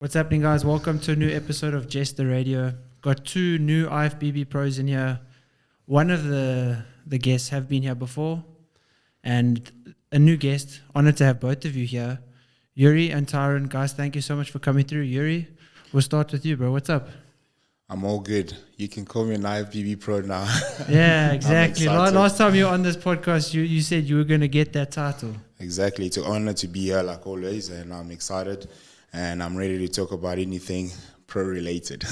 What's happening, guys? Welcome to a new episode of Just the Radio. Got two new IFBB pros in here. One of the guests have been here before, and a new guest. Honored to have both of you here. Youri and Tyrone. Guys, thank you so much for coming through. Youri, we'll start with you, bro. What's up? I'm all good. You can call me an IFBB pro now. Yeah, exactly. Last time you were on this podcast, you said you were going to get that title. Exactly. It's an honor to be here like always, and I'm excited. And I'm ready to talk about anything pro-related.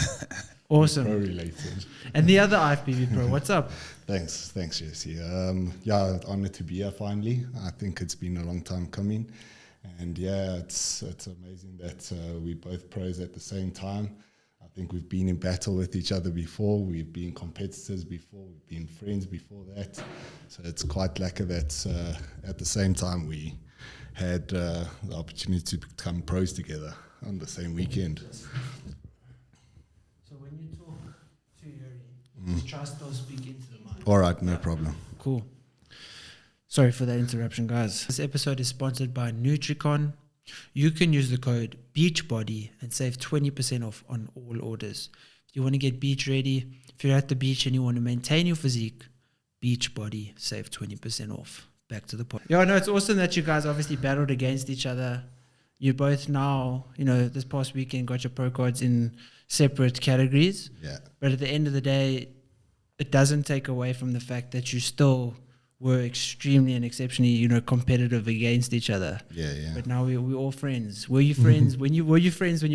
Awesome. Pro-related. And the other IFBB pro, what's up? Thanks, Jesse. Yeah, honored to be here finally. I think it's been a long time coming. And yeah, it's amazing that we're both pros at the same time. I think we've been in battle with each other before. We've been competitors before. We've been friends before that. So it's quite lucky that at the same time we had the opportunity to become pros together on the same weekend. So when you talk to Youri, try still speak into the mic. All right, no problem. Cool. Sorry for that interruption, guys. This episode is sponsored by Nutricon. You can use the code BEACHBODY and save 20% off on all orders. If you want to get beach ready, if you're at the beach and you want to maintain your physique, Beachbody, save 20% off. Back to the point. Yeah, no, it's awesome that you guys obviously battled against each other. You both now, this past weekend got your pro cards in separate categories. Yeah. But at the end of the day, it doesn't take away from the fact that you still were extremely and exceptionally, competitive against each other. Yeah. But now we're all friends. Were you friends when you were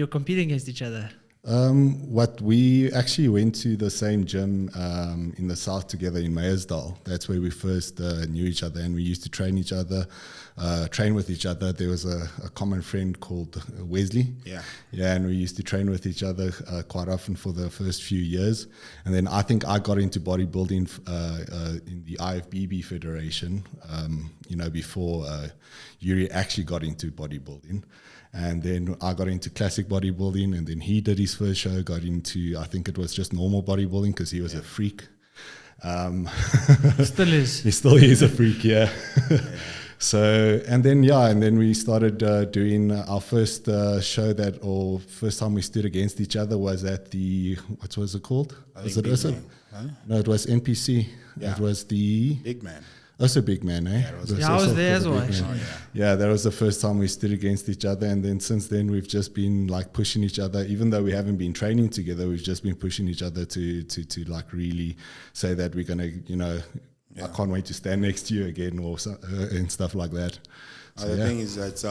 competing against each other? We actually went to the same gym in the south together in Meyersdal. That's where we first knew each other, and we used to train with each other. There was a common friend called Wesley. Yeah, and we used to train with each other quite often for the first few years. And then I think I got into bodybuilding in the IFBB Federation, before Youri actually got into bodybuilding. And then I got into classic bodybuilding, and then he did his first show, got into, I think it was just normal bodybuilding because he was a freak. Still is. He still is a freak, yeah. So, and then we started doing our first show first time we stood against each other was at the, what was it called? Was it also? Huh? No, it was NPC. Yeah. It was the Big Man. Also Big Man, eh? Yeah, I was there as well, actually. Yeah, that was the first time we stood against each other, and then since then we've just been like pushing each other. Even though we haven't been training together, we've just been pushing each other to like really say that we're gonna, I can't wait to stand next to you again or and stuff like that. So, the thing is that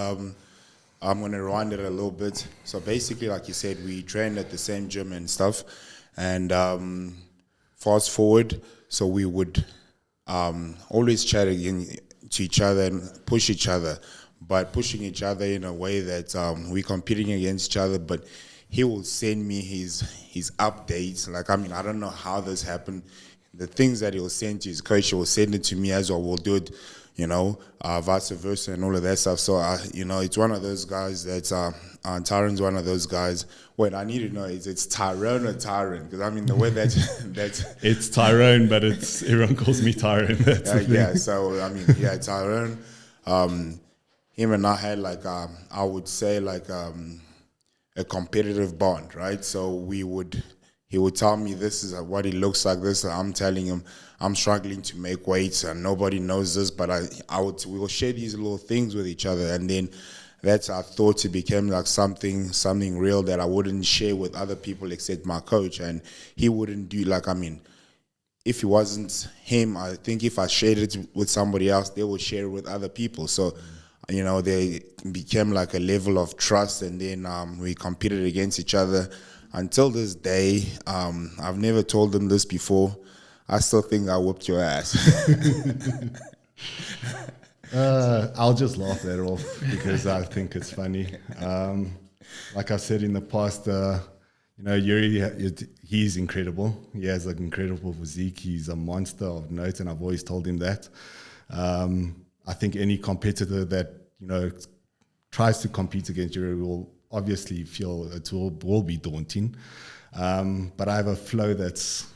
I'm gonna rewind it a little bit. So basically, like you said, we trained at the same gym and stuff, and fast forward, so we would always chat to each other and push each other, but pushing each other in a way that we're competing against each other. But he will send me his updates. I don't know how this happened. The things that he'll send to his coach, he will send it to me as well. We'll do it, vice versa and all of that stuff. So, it's one of those guys that Tyrone's one of those guys. Wait, I need to know, it's Tyrone or Tyrone? Because, the way that's... It's Tyrone, but everyone calls me Tyrone. That's Tyrone. Him and I had, I would say, a competitive bond, right? So he would tell me this is what it looks like. This, I'm telling him I'm struggling to make weights and nobody knows this, but we will share these little things with each other, and then that's I thought it became like something real that I wouldn't share with other people except my coach, and he wouldn't do if it wasn't him, I think if I shared it with somebody else, they would share it with other people. So, they became like a level of trust, and then we competed against each other. Until this day, I've never told them this before. I still think I whooped your ass. I'll just laugh that off because I think it's funny. Like I said in the past, Youri, he's incredible. He has an incredible physique. He's a monster of note, and I've always told him that. I think any competitor that, tries to compete against Youri will obviously feel it will be daunting. But I have a flow that's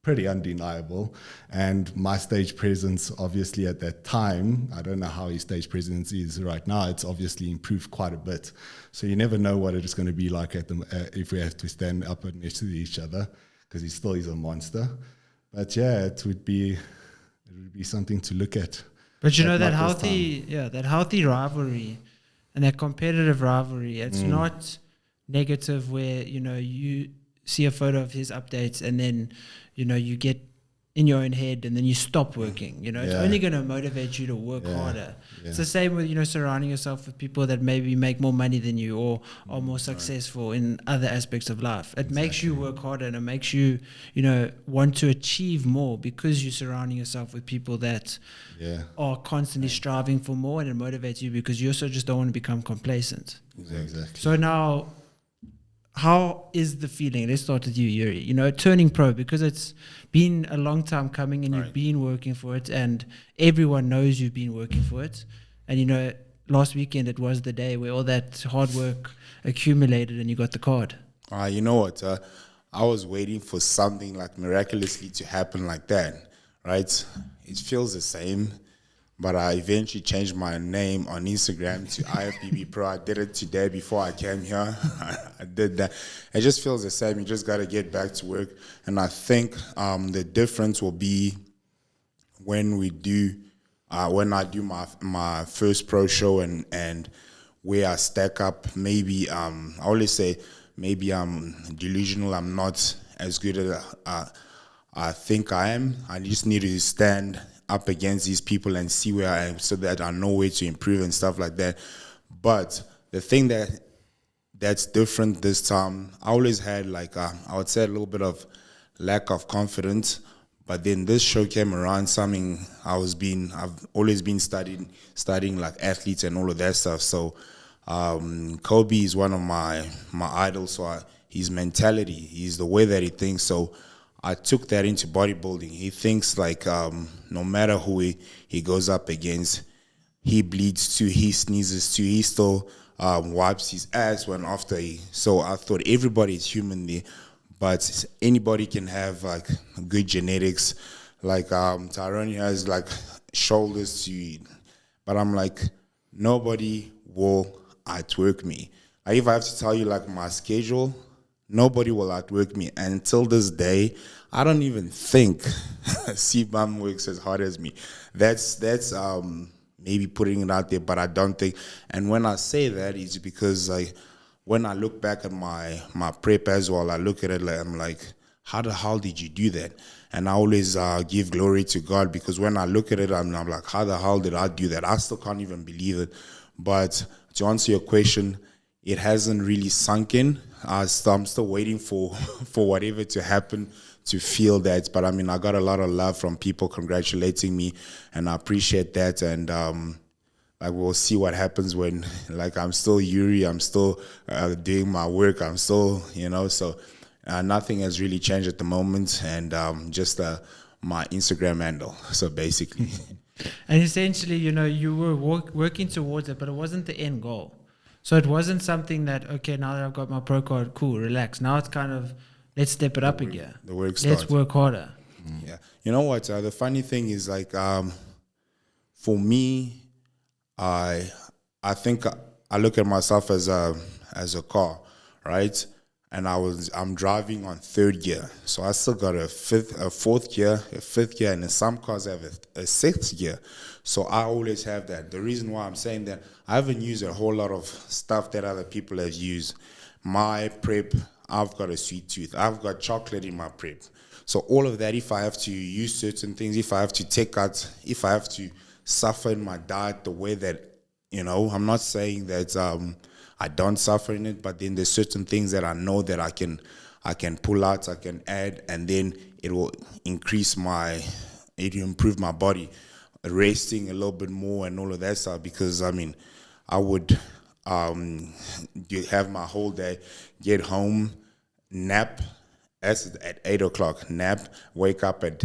pretty undeniable. And my stage presence, obviously at that time, I don't know how his stage presence is right now. It's obviously improved quite a bit. So you never know what it is going to be like if we have to stand up next to each other, because he still is a monster. But yeah, it would be something to look at. But you know, that healthy rivalry and that competitive rivalry, it's not negative where, you know, you see a photo of his updates and then, you know, you get in your own head and then you stop working. You know, it's only going to motivate you to work harder. Yeah. It's the same with, you know, surrounding yourself with people that maybe make more money than you or are more successful in other aspects of life. It makes you work harder, and it makes you, you know, want to achieve more because you're surrounding yourself with people that are constantly striving for more, and it motivates you because you also just don't want to become complacent. Exactly. So now, how is the feeling? Let's start with you, Youri. You know, turning pro, because it's been a long time coming and you've been working for it, and everyone knows you've been working for it. And, you know, last weekend it was the day where all that hard work accumulated and you got the card. You know what? I was waiting for something like miraculously to happen like that, right? It feels the same. But I eventually changed my name on Instagram to IFBB Pro. I did it today before I came here. I did that. It just feels the same. You just got to get back to work. And I think the difference will be when we do, when I do my first pro show and where I stack up. Maybe I always say maybe I'm delusional. I'm not as good as I think I am. I just need to stand up against these people and see where I am so that I know where to improve and stuff like that. But the thing that's different this time, I always had like I would say a little bit of lack of confidence, but then this show came around, something I've always been studying like athletes and all of that stuff. So Kobe is one of my idols, so his mentality, he's the way that he thinks. So I took that into bodybuilding. He thinks like no matter who he goes up against, he bleeds too, he sneezes too, he still wipes his ass when after he. So I thought everybody is human there, but anybody can have like good genetics. Like Tyrone has like shoulders to, but I'm like, nobody will outwork me. Like if I have to tell you like my schedule, nobody will outwork me. And until this day, I don't even think C-Bum works as hard as me. That's maybe putting it out there, but I don't think. And when I say that, it's because when I look back at my prep as well, I look at it like I'm like, how the hell did you do that? And I always give glory to God, because when I look at it, I'm like, how the hell did I do that? I still can't even believe it. But to answer your question, it hasn't really sunk in. I'm still waiting for whatever to happen to feel that. But I mean, I got a lot of love from people congratulating me, and I appreciate that. And like we'll see what happens when like I'm still Youri, I'm still doing my work, I'm still, you know. So nothing has really changed at the moment, and just my Instagram handle. So basically. And essentially, you know, you were working towards it, but it wasn't the end goal. So it wasn't something that, okay, now that I've got my pro card, cool, relax. Now it's kind of, let's step it up a gear. The work starts. Let's work harder. Yeah. You know what? The funny thing is, like, for me, I think I look at myself as a car, right? And I'm driving on third gear, so I still got a fourth gear, a fifth gear, and in some cars I have a sixth gear. So I always have that. The reason why I'm saying that, I haven't used a whole lot of stuff that other people have used. My prep, I've got a sweet tooth. I've got chocolate in my prep. So all of that, if I have to use certain things, if I have to take out, if I have to suffer in my diet the way that, you know, I'm not saying that I don't suffer in it, but then there's certain things that I know that I can pull out, I can add, and then it will improve my body, resting a little bit more and all of that stuff. Because I mean, I would have my whole day, get home, nap at 8 o'clock, nap, wake up at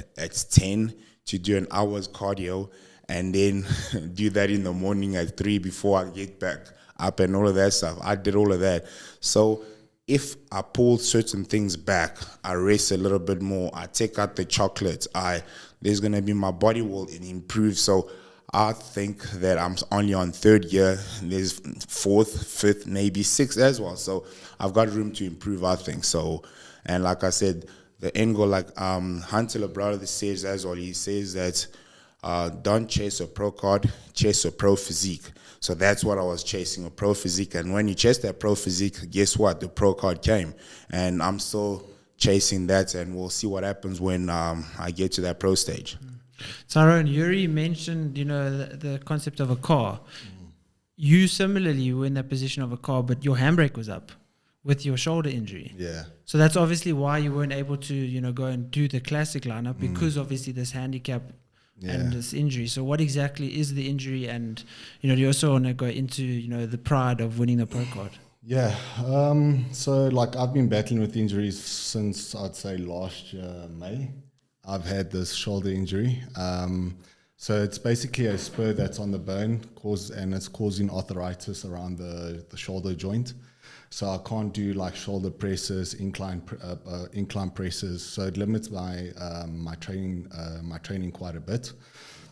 10 to do an hour's cardio, and then do that in the morning at 3 before I get back up and all of that stuff. I did all of that. So if I pull certain things back, I rest a little bit more, I take out the chocolate, there's going to be, my body will improve. So I think that I'm only on 3rd year, there's 4th, 5th, maybe 6th as well. So I've got room to improve, I think. So, and like I said, the end goal, like Hunter Labrada says as well, he says that don't chase a pro card, chase a pro physique. So that's what I was chasing, a pro physique. And when you chase that pro physique, guess what? The pro card came. And I'm still chasing that, and we'll see what happens when I get to that pro stage. Tyrone, Youri mentioned, the concept of a car. You similarly were in that position of a car, but your handbrake was up with your shoulder injury. Yeah. So that's obviously why you weren't able to, go and do the classic lineup, because obviously this handicap and this injury. So what exactly is the injury? And, do you also want to go into, the pride of winning the pro card? Yeah. So like I've been battling with injuries since I'd say last year, May. I've had this shoulder injury. So it's basically a spur that's on the bone, and it's causing arthritis around the shoulder joint. So I can't do like shoulder presses, incline presses. So it limits my training quite a bit.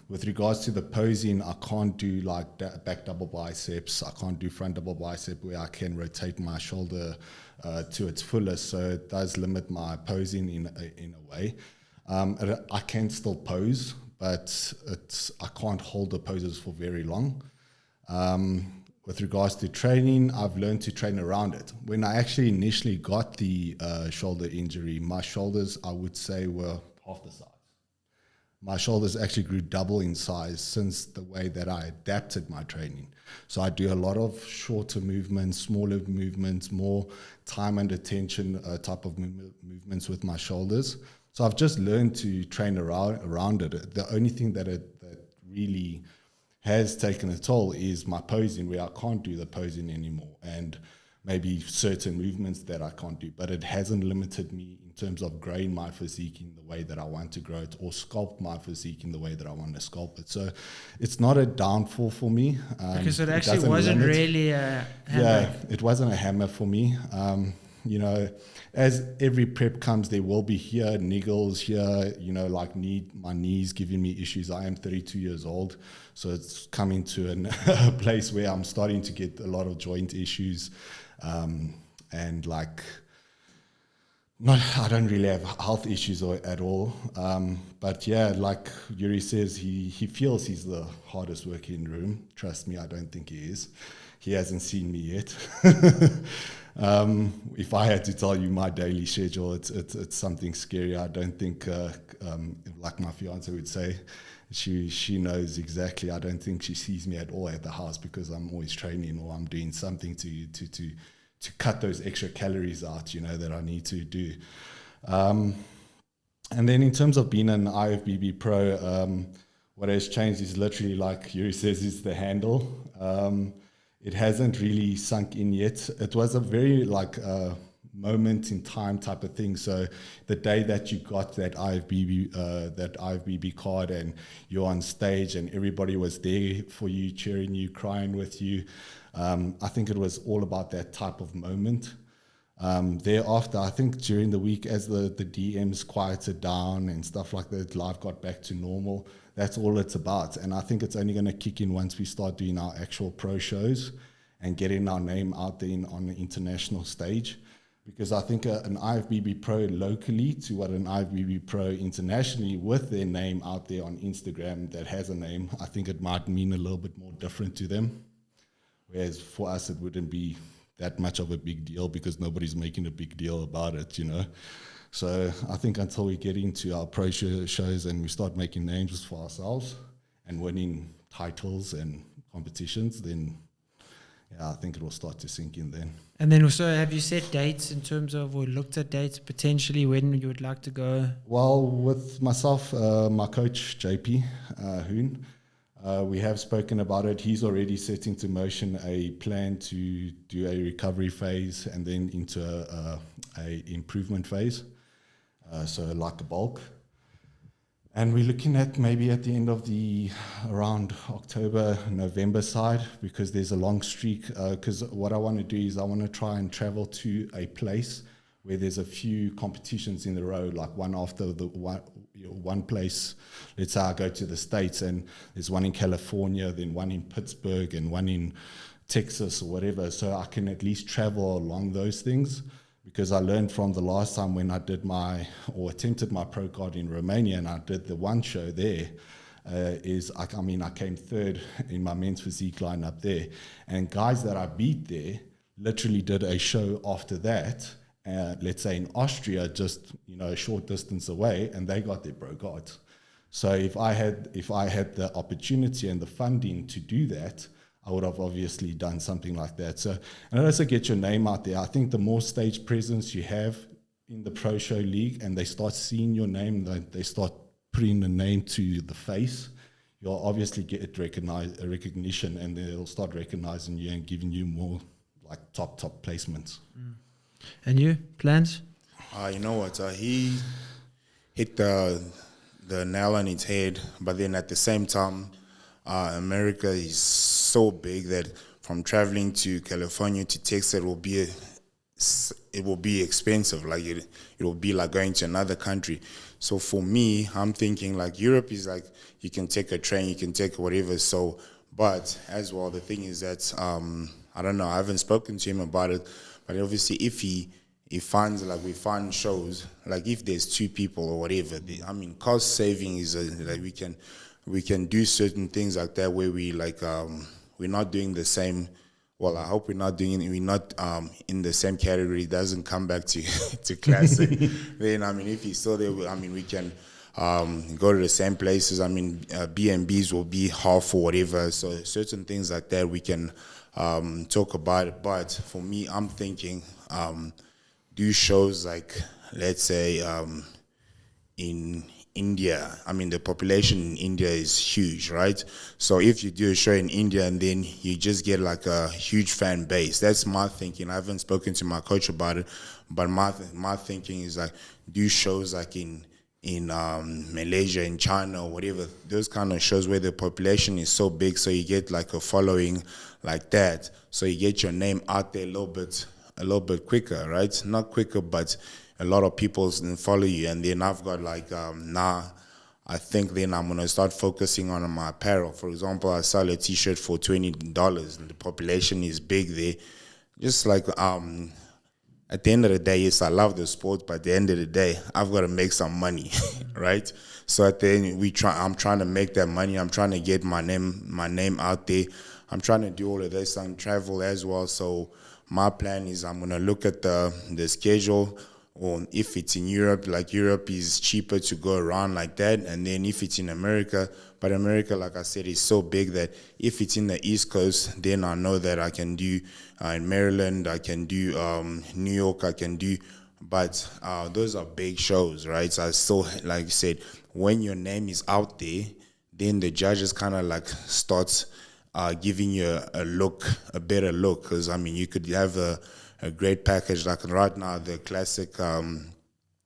With regards to the posing, I can't do like back double biceps. I can't do front double bicep where I can rotate my shoulder to its fullest. So it does limit my posing in a way. I can still pose, but I can't hold the poses for very long. With regards to training, I've learned to train around it. When I actually initially got the shoulder injury, my shoulders, I would say, were half the size. My shoulders actually grew double in size since the way that I adapted my training. So I do a lot of shorter movements, smaller movements, more time and attention type of movements with my shoulders. So I've just learned to train around it. The only thing that really has taken a toll is my posing, where I can't do the posing anymore, and maybe certain movements that I can't do. But it hasn't limited me in terms of growing my physique in the way that I want to grow it, or sculpt my physique in the way that I want to sculpt it. So it's not a downfall for me. Because it actually wasn't really a hammer. Yeah, it wasn't a hammer for me. As every prep comes, there will be niggles here, like my knees giving me issues. I am 32 years old, so it's coming to a place where I'm starting to get a lot of joint issues, and like, I don't really have health issues at all. But yeah, like Youri says, he feels he's the hardest worker in the room. Trust me, I don't think he is. He hasn't seen me yet. If I had to tell you my daily schedule, it's something scary. I don't think, like my fiance would say, she knows exactly. I don't think she sees me at all at the house, because I'm always training, or I'm doing something to cut those extra calories out, that I need to do. And then in terms of being an IFBB pro, what has changed is literally, like Youri says, is the handle. It hasn't really sunk in yet. It was a very moment in time type of thing. So the day that you got that IFBB card, and you're on stage and everybody was there for you, cheering you, crying with you, I think it was all about that type of moment. Thereafter, I think during the week, as the DMs quieted down and stuff like that, life got back to normal. That's all it's about. And I think it's only going to kick in once we start doing our actual pro shows and getting our name out there on the international stage. Because I think an IFBB pro locally to what an IFBB pro internationally, with their name out there on Instagram that has a name, I think it might mean a little bit more different to them. Whereas for us, it wouldn't be that much of a big deal, because nobody's making a big deal about it, So I think until we get into our pro shows and we start making names for ourselves and winning titles and competitions, then I think it will start to sink in then. And then also, have you set dates in terms of, or looked at dates potentially when you would like to go? Well, with myself, my coach, JP Hoon, we have spoken about it. He's already set into motion a plan to do a recovery phase and then into a improvement phase. So like a bulk. And we're looking at maybe at the end of around October, November side, because there's a long streak. Because what I want to do is I want to try and travel to a place where there's a few competitions in the row, like one after the one place. Let's say I go to the States and there's one in California, then one in Pittsburgh and one in Texas or whatever. So I can at least travel along those things, because I learned from the last time when I did attempted my pro card in Romania and I did the one show there, I came third in my men's physique line up there. And guys that I beat there literally did a show after that, let's say in Austria, just a short distance away, and they got their pro cards. So if I had the opportunity and the funding to do that, I would have obviously done something like that. So, and also get your name out there. I think the more stage presence you have in the Pro Show League and they start seeing your name, they start putting the name to the face, you'll obviously get recognition, and they'll start recognizing you and giving you more like top placements. And you, plans? You know what? He hit the nail on its head, but then at the same time, America is so big that from traveling to California to Texas, it will be expensive. Like it will be like going to another country. So for me, I'm thinking like Europe is like you can take a train, you can take whatever. So, but as well, the thing is that I don't know. I haven't spoken to him about it, but obviously, if he finds we find shows like if there's two people or whatever, cost saving is like we can do certain things like that where we we're not doing the same. Well, I hope we're not in the same category. It doesn't come back to classic. Then if he's still there, we can go to the same places. B&Bs will be half or whatever. So certain things like that we can talk about it. But for me, I'm thinking do shows like, let's say, in India. The population in India is huge, right? So if you do a show in India and then you just get like a huge fan base, that's my thinking. I haven't spoken to my coach about it, but my thinking is like do shows like in Malaysia, in China or whatever, those kind of shows where the population is so big, so you get like a following like that, so you get your name out there a little bit quicker, right? Not quicker, but a lot of people follow you. And then I've got I think then I'm going to start focusing on my apparel. For example, I sell a t-shirt for $20 and the population is big there. Just like at the end of the day, yes, I love the sport, but at the end of the day, I've got to make some money, right? So at the end, I'm trying to make that money. I'm trying to get my name out there. I'm trying to do all of this and travel as well. So my plan is I'm going to look at the schedule, or if it's in Europe, like Europe is cheaper to go around like that. And then if it's in America, but America, like I said, is so big that if it's in the East Coast, then I know that I can do in Maryland, I can do New York, I can do, but those are big shows, right? So I still, like I said, when your name is out there, then the judges kind of like starts giving you a better look, because you could have a great package. Like right now, the classic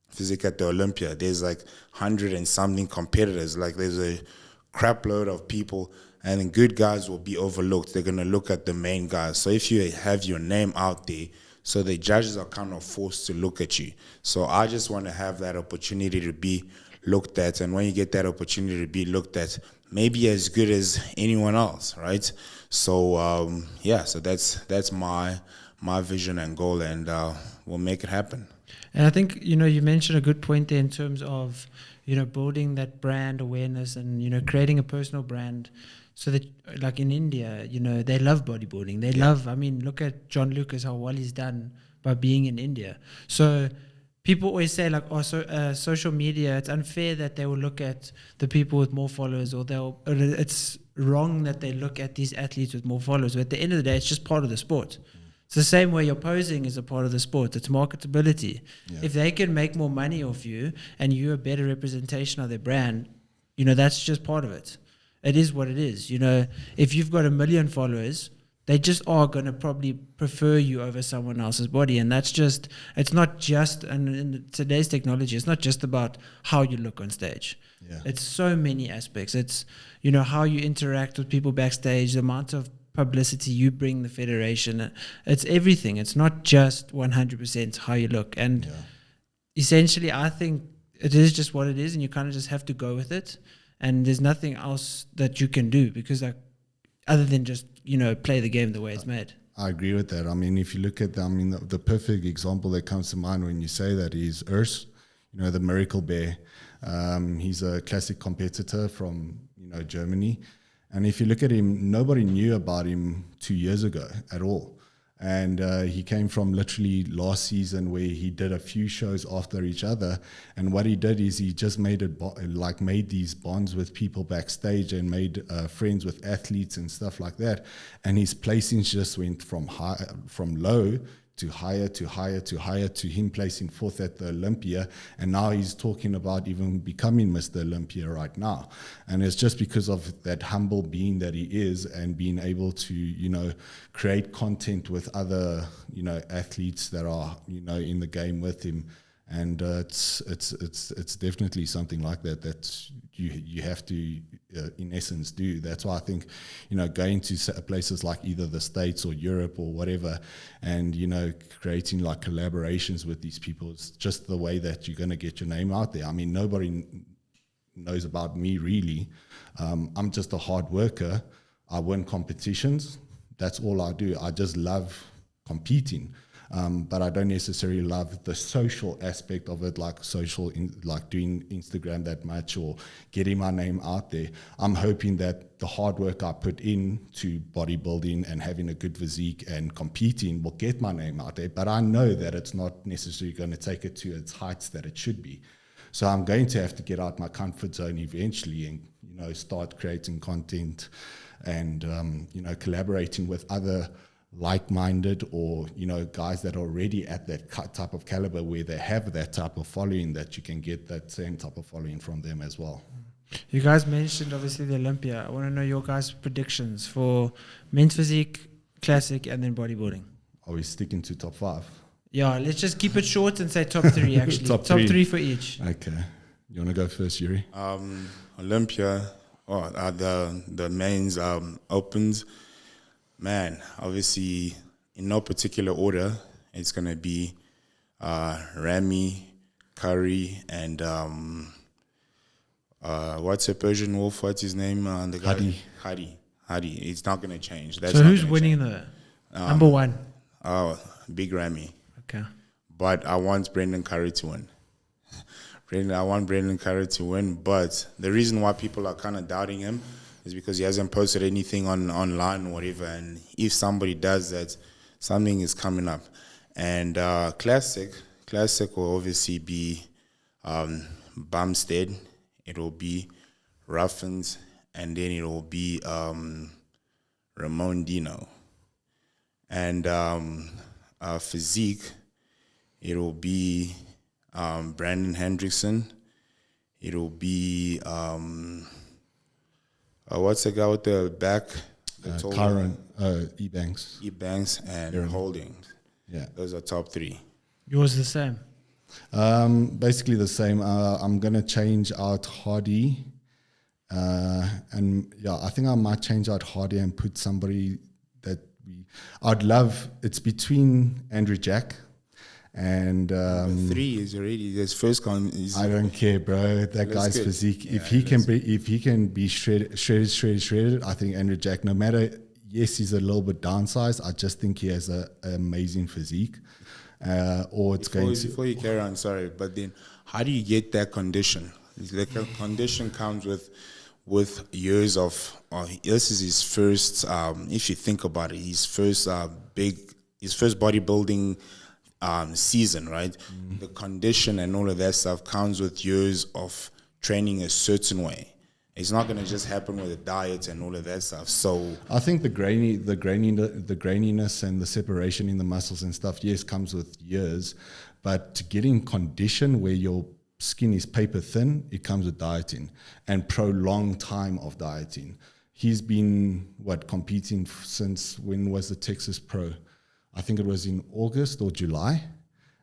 physique at the Olympia, there's like 100 and something competitors. Like there's a crap load of people, and good guys will be overlooked. They're going to look at the main guys. So if you have your name out there, so the judges are kind of forced to look at you. So I just want to have that opportunity to be looked at. And when you get that opportunity to be looked at, maybe as good as anyone else, right? So so that's my vision and goal, and we'll make it happen. And I think, you mentioned a good point there in terms of, building that brand awareness and, creating a personal brand, so that, like in India, they love bodybuilding. They love, look at John Lucas, how well he's done by being in India. So people always say like, social media, it's unfair that they will look at the people with more followers, or it's wrong that they look at these athletes with more followers. But at the end of the day, it's just part of the sport. It's the same way your posing is a part of the sport. It's marketability. Yeah. If they can make more money off you and you're a better representation of their brand, that's just part of it. It is what it is. If you've got 1 million followers, they just are going to probably prefer you over someone else's body. And that's just, it's not just, and in today's technology, it's not just about how you look on stage. Yeah. It's so many aspects. It's, you know, how you interact with people backstage, the amount of publicity you bring the federation. It's everything. It's not just 100% how you look. And essentially, I think it is just what it is, and you kind of just have to go with it. And there's nothing else that you can do, because like, other than just, you know, play the game the way it's made. I agree with that. I mean, if you look at, the perfect example that comes to mind when you say that is Urs, you know, the Miracle Bear. He's a classic competitor from, you know, Germany. And if you look at him, nobody knew about him 2 years ago at all. And he came from literally last season where he did a few shows after each other. And what he did is he just made these bonds with people backstage and made friends with athletes and stuff like that. And his placings just went from low to higher to higher to higher, to him placing fourth at the Olympia. And now he's talking about even becoming Mr. Olympia right now. And it's just because of that humble being that he is, and being able to, you know, create content with other, you know, athletes that are, you know, in the game with him. And it's definitely something like that you have to in essence do. That's why I think, you know, going to places like either the States or Europe or whatever, and, you know, creating like collaborations with these people, is just the way that you're going to get your name out there. I mean, nobody knows about me really. I'm just a hard worker. I win competitions. That's all I do. I just love competing. But I don't necessarily love the social aspect of it, like like doing Instagram that much or getting my name out there. I'm hoping that the hard work I put in to bodybuilding and having a good physique and competing will get my name out there. But I know that it's not necessarily going to take it to its heights that it should be. So I'm going to have to get out my comfort zone eventually and, you know, start creating content and, you know, collaborating with other like-minded or, you know, guys that are already at that type of caliber where they have that type of following, that you can get that same type of following from them as well. You guys mentioned obviously the Olympia. I want to know your guys' predictions for men's physique, classic, and then bodybuilding. Are we sticking to top 5? Yeah, let's just keep it short and say top 3 actually. top three for each. Okay. You want to go first, Youri? Olympia, the men's opens. Man, obviously, in no particular order, it's going to be Ramy, Curry, and what's a Persian wolf? What's his name? The guy? Hadi. It's not going to change. That's so who's winning the number 1? Big Ramy. Okay. But I want Brendan Curry to win. I want Brendan Curry to win, but the reason why people are kind of doubting him is because he hasn't posted anything online or whatever. And if somebody does that, something is coming up. And classic will obviously be Bumstead. It will be Ruffins, and then it will be Ramon Dino. And physique, it will be Brandon Hendrickson. It will be what's the guy with the back? Tyrone, Ebanks. Ebanks and Aaron. Holdings. Yeah. Those are top 3. Yours the same? Basically the same. I'm going to change out Hardy. And yeah, I think I might change out Hardy and put somebody that I'd love. It's between Andrew Jack and 3 is already his first con. I don't care, bro. That guy's good. Physique. Yeah, if he can be shredded, I think Andrew Jack, no matter, yes, he's a little bit downsized, I just think he has an amazing physique. Before you carry on, sorry, but then how do you get that condition? The condition comes with years of. This is his first. If you think about it, his first bodybuilding season, right? The condition and all of that stuff comes with years of training a certain way. It's not going to just happen with a diet and all of that stuff. So I think the graininess and the separation in the muscles and stuff, yes, comes with years. But to get in condition where your skin is paper thin, it comes with dieting and prolonged time of dieting. he's been competing since when was the Texas Pro? I think it was in August or July,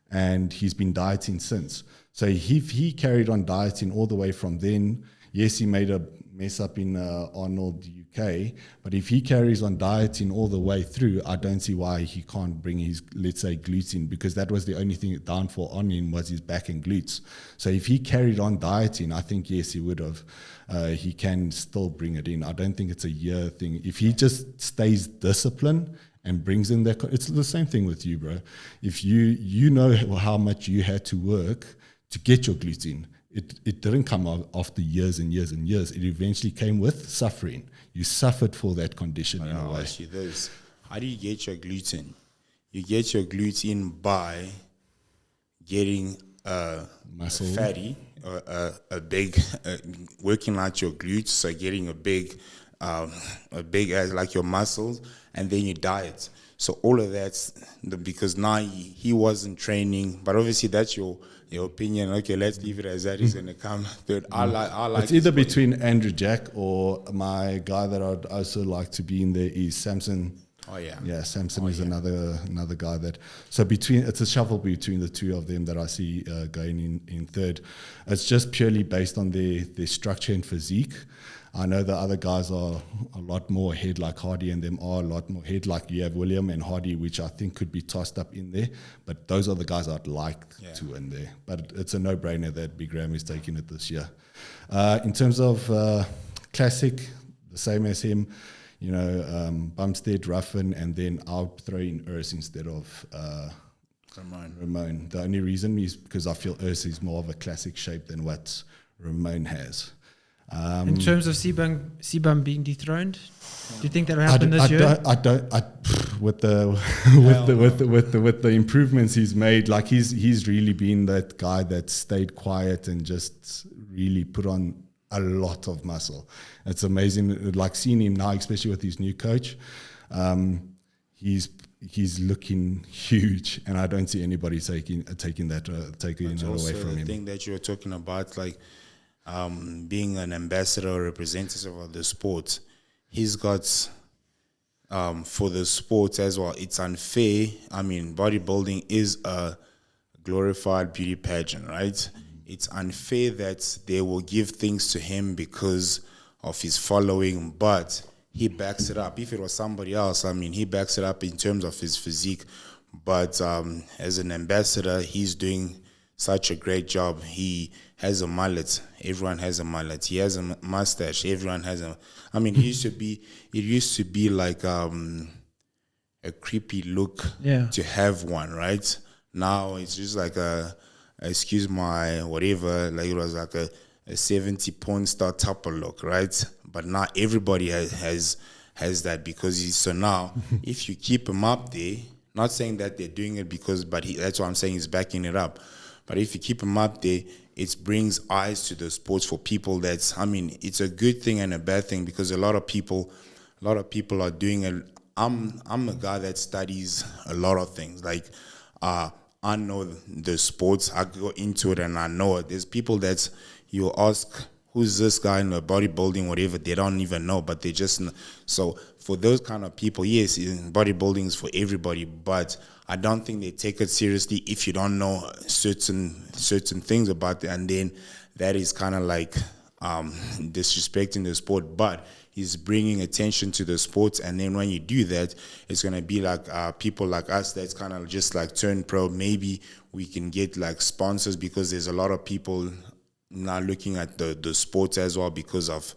and he's been dieting since. So if he carried on dieting all the way from then, yes, he made a mess up in Arnold UK, but if he carries on dieting all the way through, I don't see why he can't bring his, let's say, glutes in, because that was the only thing downfall on him was his back and glutes. So if he carried on dieting, I think, yes, he would have. He can still bring it in. I don't think it's a year thing. If he just stays disciplined and brings in that, it's the same thing with you, bro. If you know how much you had to work to get your glutes in, it didn't come after years and years and years. It eventually came with suffering. You suffered for that condition in a way. Ask you this. How do you get your glutes in? You get your glutes in by getting Muscle. a fatty, or a big, working out your glutes, so getting a big as like your muscles, and then you diet. So all of that's because now he wasn't training, but obviously that's your opinion. Okay, let's leave it as that. He's gonna come third. I like. It's either between Andrew Jack or my guy that I'd also like to be in there is Samson. Oh yeah, yeah. Samson is another guy that. So it's a shuffle between the two of them that I see going in third. It's just purely based on their structure and physique. I know the other guys are a lot more ahead, like Hardy and them are a lot more ahead, like you have William and Hardy, which I think could be tossed up in there. But those are the guys I'd like to in there. But it's a no-brainer that Big Ram is taking it this year. In terms of classic, the same as him, Bumstead, Ruffin, and then I'll throw in Urs instead of Ramon. The only reason is because I feel Urs is more of a classic shape than what Ramon has. In terms of Sibam being dethroned, do you think that'll happen this year? With the improvements he's made, like he's really been that guy that stayed quiet and just really put on a lot of muscle. It's amazing, like seeing him now, especially with his new coach. He's looking huge, and I don't see anybody taking it away from him. The thing that you were talking about, like. Being an ambassador or representative of the sport, he's got for the sport as well. It's unfair. I mean, bodybuilding is a glorified beauty pageant, right? It's unfair that they will give things to him because of his following, but he backs it up. If it was somebody else, I mean, he backs it up in terms of his physique. But as an ambassador, he's doing such a great job. He has a mullet. Everyone has a mullet. He has a mustache. Everyone has a. I mean, it used to be like a creepy look to have one, right? Now it's just like excuse my whatever. Like it was like a 70 porn star topper look, right? But now everybody has that because so now if you keep him up there, not saying that they're doing it that's what I'm saying, he's backing it up. But if you keep them up there, it brings eyes to the sports for people. It's a good thing and a bad thing because a lot of people are doing it. I'm a guy that studies a lot of things. Like, I know the sports. I go into it and I know it. There's people that you ask, who's this guy in the bodybuilding, whatever, they don't even know, but they just know. So for those kind of people, yes, bodybuilding is for everybody, but I don't think they take it seriously if you don't know certain things about it, and then that is kind of like disrespecting the sport. But he's bringing attention to the sports, and then when you do that, it's gonna be like people like us that's kind of just like turn pro. Maybe we can get like sponsors because there's a lot of people now looking at the sports as well because of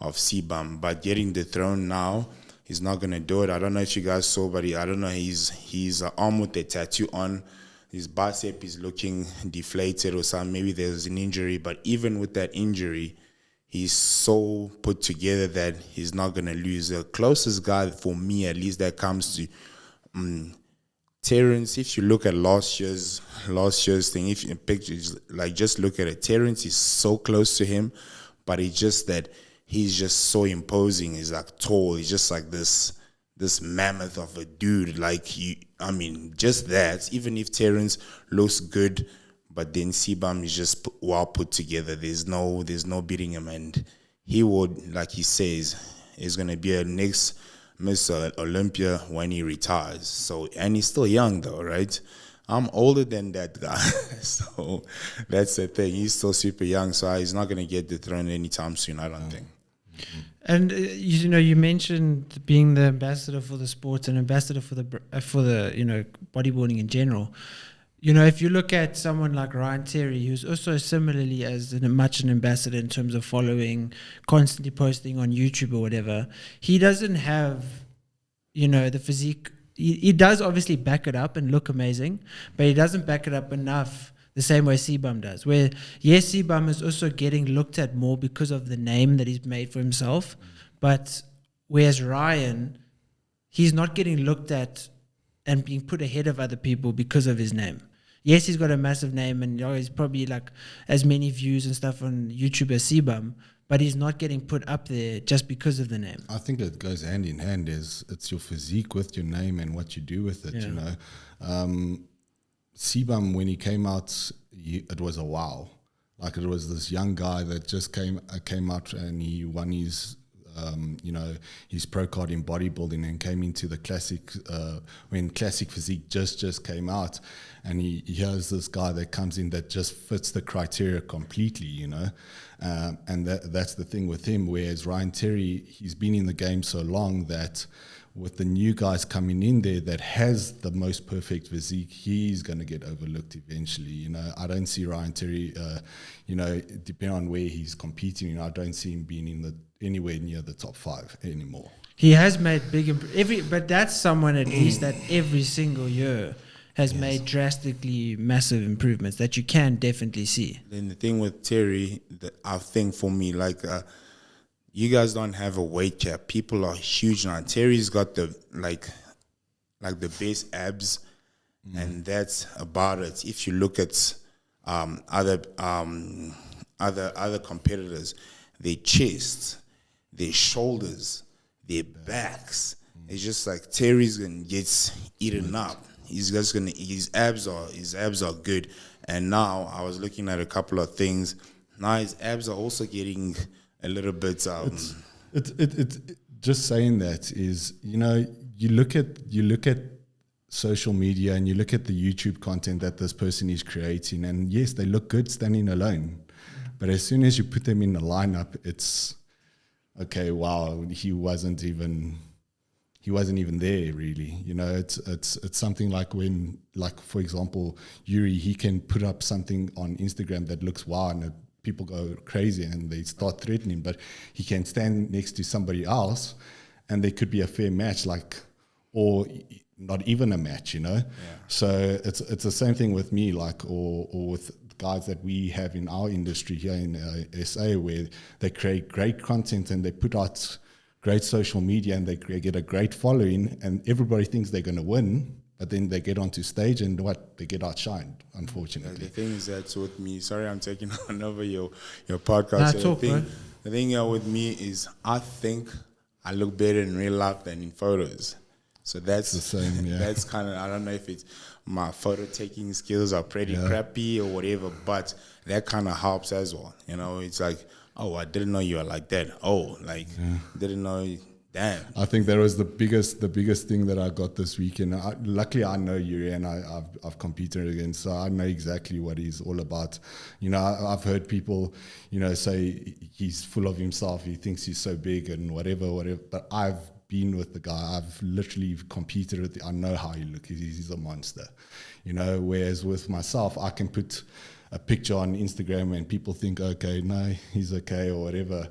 CBAM. But getting the throne now, he's not gonna do it. I don't know if you guys saw, but I don't know. He's arm with a tattoo on. His bicep is looking deflated or something. Maybe there's an injury, but even with that injury, he's so put together that he's not gonna lose. The closest guy for me, at least, that comes to Terrence. If you look at last year's thing, if you pictures, like, just look at it. Terrence is so close to him, but it's just that he's just so imposing. He's like tall. He's just like this mammoth of a dude. Like, just that. Even if Terrence looks good, but then CBAM is just well put together. There's no beating him, and he would, like he says, is going to be a next Miss Olympia when he retires. So, and he's still young though, right? I'm older than that guy. So that's the thing. He's still super young, so he's not going to get dethroned anytime soon, I don't think. And you mentioned being the ambassador for the sport and ambassador for the bodybuilding in general. If you look at someone like Ryan Terry, who's also similarly much an ambassador in terms of following, constantly posting on YouTube or whatever, he doesn't have, the physique. He does obviously back it up and look amazing, but he doesn't back it up enough the same way C-Bum does. Where, yes, C-Bum is also getting looked at more because of the name that he's made for himself, but whereas Ryan, he's not getting looked at and being put ahead of other people because of his name. Yes, he's got a massive name and he's probably like as many views and stuff on YouTube as C-Bum, but he's not getting put up there just because of the name. I think it goes hand in hand. It's your physique with your name and what you do with it, C-Bum, when he came out, it was a wow. Like, it was this young guy that just came out and he won his his pro card in bodybuilding and came into the classic when classic physique just came out, and he has this guy that comes in that just fits the criteria completely, and that's the thing with him. Whereas Ryan Terry, he's been in the game so long that with the new guys coming in there that has the most perfect physique, he's going to get overlooked eventually. I don't see Ryan Terry, depending on where he's competing, I don't see him being anywhere near the top 5 anymore. He has made but that's someone at least that every single year has made drastically massive improvements that you can definitely see. Then the thing with Terry, I think for me, you guys don't have a weight cap. People are huge now. Terry's got the the best abs, and that's about it. If you look at other competitors, their chests, their shoulders, their backs, it's just like Terry's gets eaten up. He's just his abs are good. And now I was looking at a couple of things. Now his abs are also getting a little bit. It's just saying that is, you look at social media and you look at the YouTube content that this person is creating, and yes, they look good standing alone, but as soon as you put them in the lineup, it's okay. Wow, he wasn't even there really. It's something like when, for example, Youri, he can put up something on Instagram that looks wow, and people go crazy and they start threatening, but he can stand next to somebody else and there could be a fair match, or not even a match, So it's the same thing with me, or with guys that we have in our industry here in SA, where they create great content and they put out great social media and they get a great following, and everybody thinks they're going to win, but then they get onto stage and they get outshined, unfortunately. The thing is that with me, sorry I'm taking on over your podcast. The thing with me is I think I look better in real life than in photos. So that's the same, yeah. That's kind of, I don't know if it's my photo taking skills are pretty crappy or whatever, but that kind of helps as well. It's like, oh, I didn't know you were like that. Oh, didn't know. Damn. I think that was the biggest thing that I got this weekend. Luckily, I know Youri and I've competed against, so I know exactly what he's all about. I've heard people, say he's full of himself. He thinks he's so big and whatever. But I've been with the guy. I've literally competed with. I know how he looks. He's a monster. Whereas with myself, I can put a picture on Instagram and people think, okay, no, he's okay or whatever.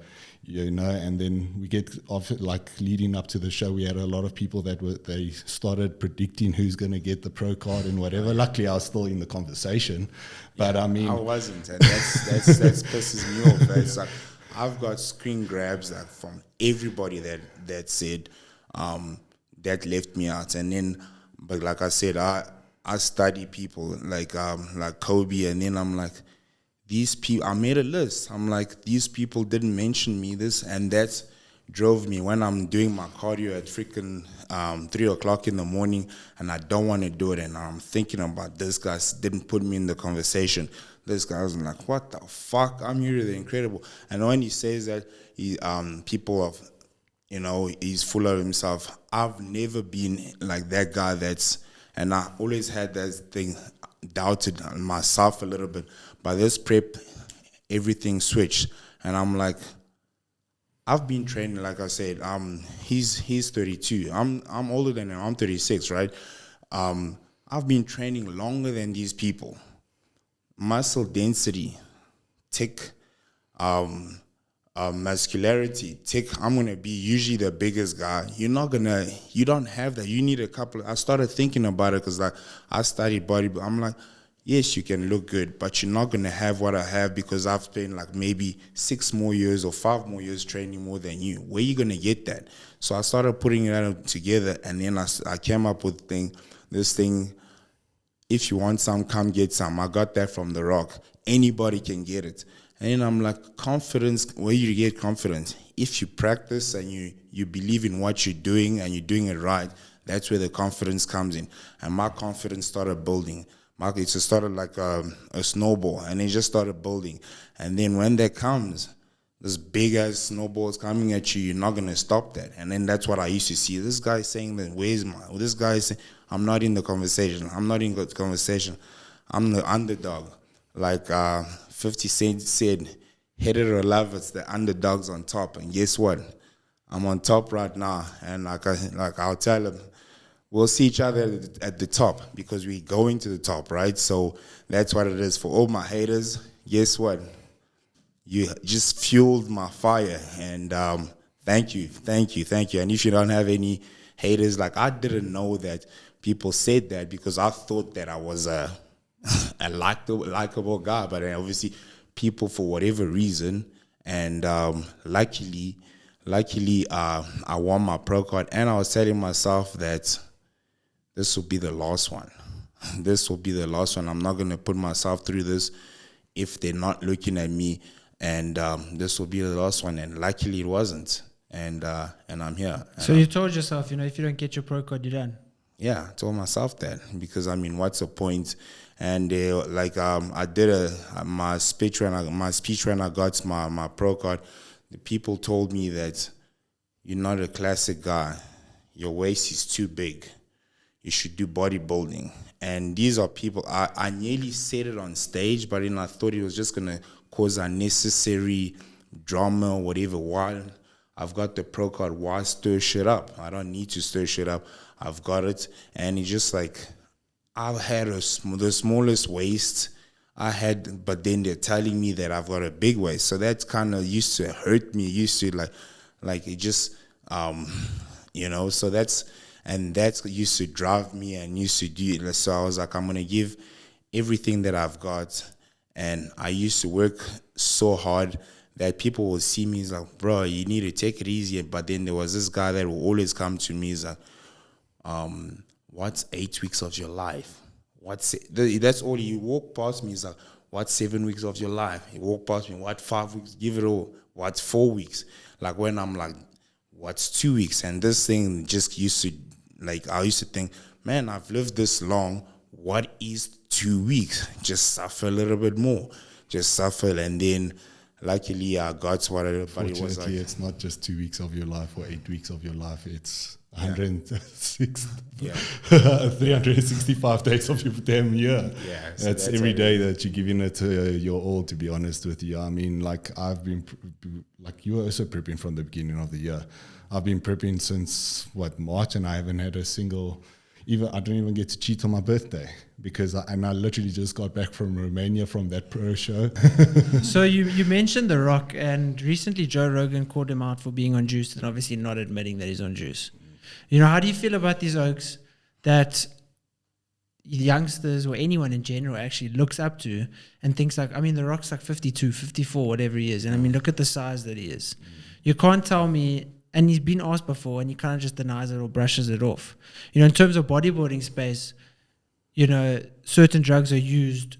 And then we get off it, leading up to the show, we had a lot of people they started predicting who's going to get the pro card and whatever. Luckily, I was still in the conversation, but I mean, I wasn't, and that pisses me off. It's like I've got screen grabs from everybody that said that left me out, and then, but like I said, I study people like Kobe, and then I'm like, these people, I made a list. I'm like, these people didn't mention me this, and that drove me when I'm doing my cardio at freaking 3 o'clock in the morning, and I don't want to do it, and I'm thinking about this guy didn't put me in the conversation. This guy was like, what the fuck? I'm Youri the Incredible. And when he says that, people you know, he's full of himself. I've never been like that guy and I always had that thing, doubted myself a little bit. But this prep, everything switched. And I'm like, I've been training, like I said, he's 32. I'm older than him. I'm 36, right? I've been training longer than these people. Muscle density, tick, muscularity, tick. I'm gonna be usually the biggest guy. You don't have that. You need a couple. I started thinking about it because like I studied bodybuilding. I'm like, yes, you can look good, but you're not gonna have what I have because I've spent like maybe 6 more years or 5 more years training more than you. Where you gonna get that? So I started putting it together, and then I came up with this thing. If you want some, come get some. I got that from The Rock. Anybody can get it. And then I'm like, confidence, where you get confidence? If you practice and you believe in what you're doing and you're doing it right, that's where the confidence comes in. And my confidence started building. It just started like a snowball, and it just started building. And then when that comes, this big-ass snowball is coming at you, you're not going to stop that. And then that's what I used to see. This guy saying that, this guy is saying, I'm not in the conversation. I'm not in the conversation. I'm the underdog. Like 50 Cent said, hate it or love it, the underdog's on top. And guess what? I'm on top right now. And like I'll tell him, we'll see each other at the top because we're going to the top, right? So that's what it is. For all my haters, guess what? You just fueled my fire. And thank you. And if you don't have any haters, like I didn't know that people said that because I thought that I was a likable guy. But obviously people, for whatever reason, and luckily, I won my pro card. And I was telling myself that this will be the last one. This will be the last one. I'm not going to put myself through this if they're not looking at me. And this will be the last one. And luckily it wasn't. And I'm here. So you told yourself, if you don't get your pro card, you're done. Yeah, I told myself that because, what's the point? And I did my speech when I got my pro card. The people told me that you're not a classic guy. Your waist is too big. You should do bodybuilding. And these are people, I nearly said it on stage, but then I thought it was just going to cause unnecessary drama or whatever. Why? I've got the pro card. Why stir shit up? I don't need to stir shit up. I've got it. And it's just like, I've had the smallest waist I had, but then they're telling me that I've got a big waist. So that kind of used to hurt me. Used to like it just, so that used to drive me and used to do it. So I was like, I'm going to give everything that I've got. And I used to work so hard that people will see me as like, bro, you need to take it easy. But then there was this guy that will always come to me, is like, what's 8 weeks of your life? That's all. You walk past me, is like, what's 7 weeks of your life? You walk past me, what 5 weeks? Give it all. What's 4 weeks? Like when I'm like, what's 2 weeks? And this thing just used to, I used to think, man, I've lived this long. What is 2 weeks? Just suffer a little bit more. Just suffer. And then luckily I got what everybody was like. It's not just 2 weeks of your life or 8 weeks of your life. It's 365 days of your damn year. Yeah, so that's every day that you're giving it your all, to be honest with you. I've been, you were also prepping from the beginning of the year. I've been prepping since, March, and I haven't had a single, I don't even get to cheat on my birthday because I literally just got back from Romania from that pro show. So you mentioned The Rock, and recently Joe Rogan called him out for being on juice and obviously not admitting that he's on juice. How do you feel about these oaks that youngsters or anyone in general actually looks up to and thinks like, The Rock's like 52, 54, whatever he is. And look at the size that he is. You can't tell me, and he's been asked before and he kind of just denies it or brushes it off. In terms of bodybuilding space, certain drugs are used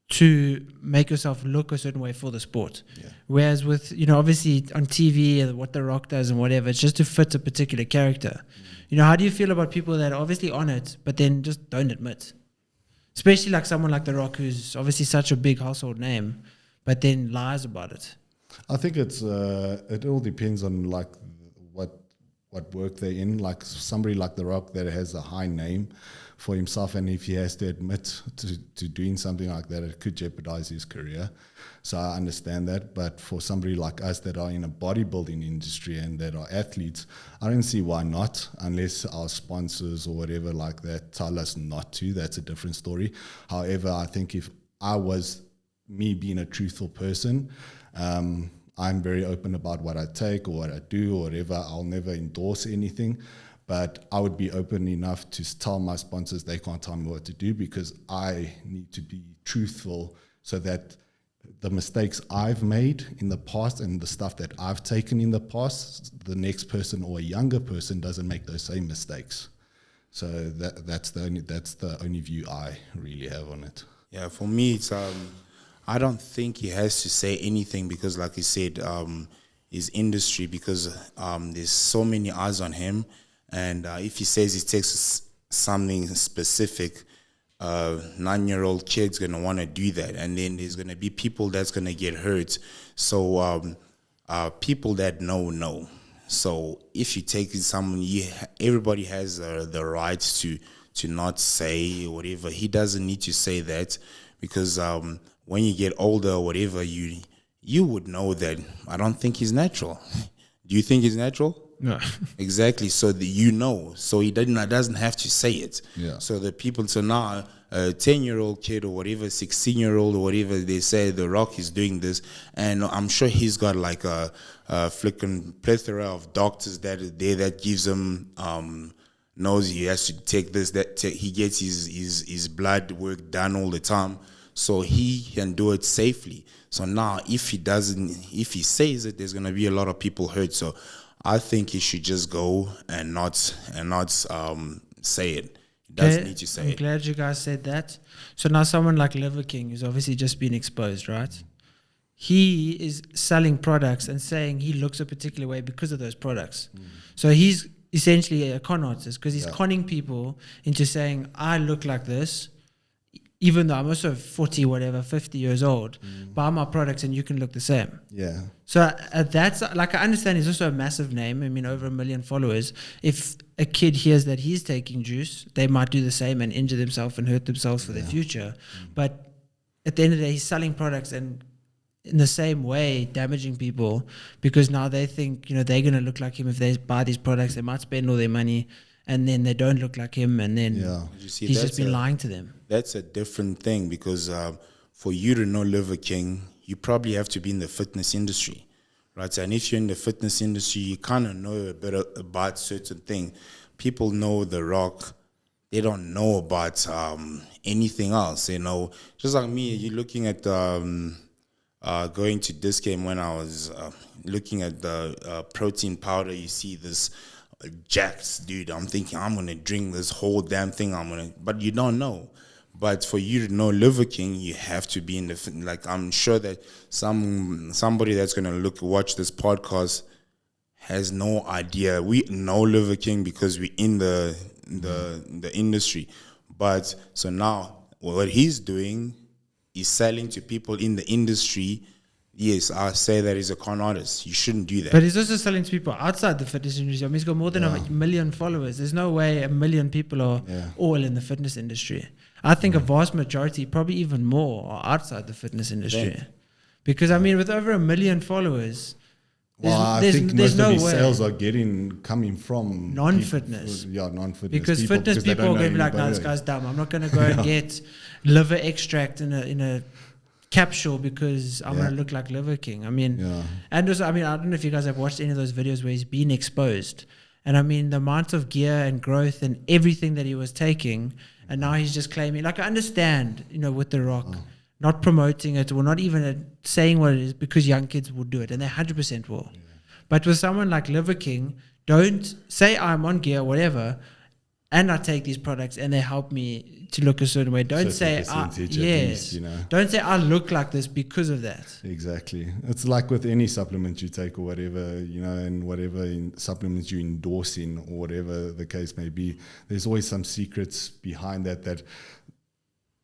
to make yourself look a certain way for the sport. Yeah. Whereas with, obviously on TV, what The Rock does and whatever, it's just to fit a particular character. How do you feel about people that are obviously on it, but then just don't admit? Especially like someone like The Rock, who's obviously such a big household name, but then lies about it. I think it all depends on what work they're in. Like somebody like The Rock that has a high name for himself, and if he has to admit to doing something like that, it could jeopardize his career. So I understand that. But for somebody like us that are in a bodybuilding industry and that are athletes, I don't see why not, unless our sponsors or whatever like that tell us not to. That's a different story. However, I think if I was me being a truthful person, I'm very open about what I take or what I do or whatever. I'll never endorse anything, but I would be open enough to tell my sponsors they can't tell me what to do, because I need to be truthful so that the mistakes I've made in the past and the stuff that I've taken in the past, the next person or a younger person doesn't make those same mistakes. So that's the only view I really have on it. Yeah, for me, it's I don't think he has to say anything, because, like he said, his industry, because there's so many eyes on him, and if he says he takes something specific, 9-year-old kid's gonna want to do that, and then there's gonna be people that's gonna get hurt. So people that know. So if you take someone, everybody has the right to not say whatever. He doesn't need to say that, because when you get older or whatever, you would know that I don't think he's natural. Do you think he's natural? No. Exactly. So so he doesn't have to say it. Yeah. So the people, so now a 10-year-old kid or whatever, 16-year-old or whatever, they say The Rock is doing this, and I'm sure he's got like a flipping plethora of doctors that are there that gives him knows he has to take this, he gets his blood work done all the time, so he can do it safely. So now if he says it, there's gonna be a lot of people hurt. So I think he should just go and not say it. He doesn't need to say it. I'm glad you guys said that. So now someone like Liver King, who's obviously just been exposed, right? He is selling products and saying he looks a particular way because of those products. So he's essentially a con artist, because he's conning people into saying, I look like this, even though I'm also 40, whatever, 50 years old, buy my products and you can look the same. Yeah. So that's, like, I understand he's also a massive name. I mean, over 1 million followers. If a kid hears that he's taking juice, they might do the same and injure themselves and hurt themselves for their future. But at the end of the day, he's selling products and in the same way damaging people, because now they think, they're going to look like him if they buy these products. They might spend all their money and then they don't look like him, and then he's just been lying to them. That's a different thing, because for you to know Liver King, you probably have to be in the fitness industry, right? And if you're in the fitness industry, you kind of know a bit about certain things. People know The Rock. They don't know about anything else, Just like me, you're looking at going to this game when I was looking at the protein powder, you see this jacked dude. I'm thinking I'm gonna drink this whole damn thing. But you don't know. But for you to know Liver King, you have to be in the, like, I'm sure that somebody that's gonna watch this podcast has no idea. We know Liver King because we're in the industry. But so now what he's doing is selling to people in the industry. Yes, I say that he's a con artist. You shouldn't do that. But he's also selling to people outside the fitness industry. I mean, he's got more than 1 million followers. There's no way 1 million people are all in the fitness industry. I think a vast majority, probably even more, are outside the fitness industry. Because, I mean, with over 1 million followers, I think most no of his way. sales are coming from non-fitness. Non-fitness. Because fitness people are going to be like, no, this guy's dumb. I'm not going to go and get liver extract in a capsule because I'm going to look like Liver King. I mean, and also, I mean, I don't know if you guys have watched any of those videos where he's been exposed. And I mean, the amount of gear and growth and everything that he was taking, and now he's just claiming, like, I understand, with The Rock, not promoting it or not even saying what it is, because young kids will do it, and they 100% will. But with someone like Liver King, don't say I'm on gear, whatever, and I take these products and they help me to look a certain way. Don't say, don't say I look like this because of that. Exactly. It's like with any supplement you take or whatever, and whatever supplements you endorse in or whatever the case may be, there's always some secrets behind that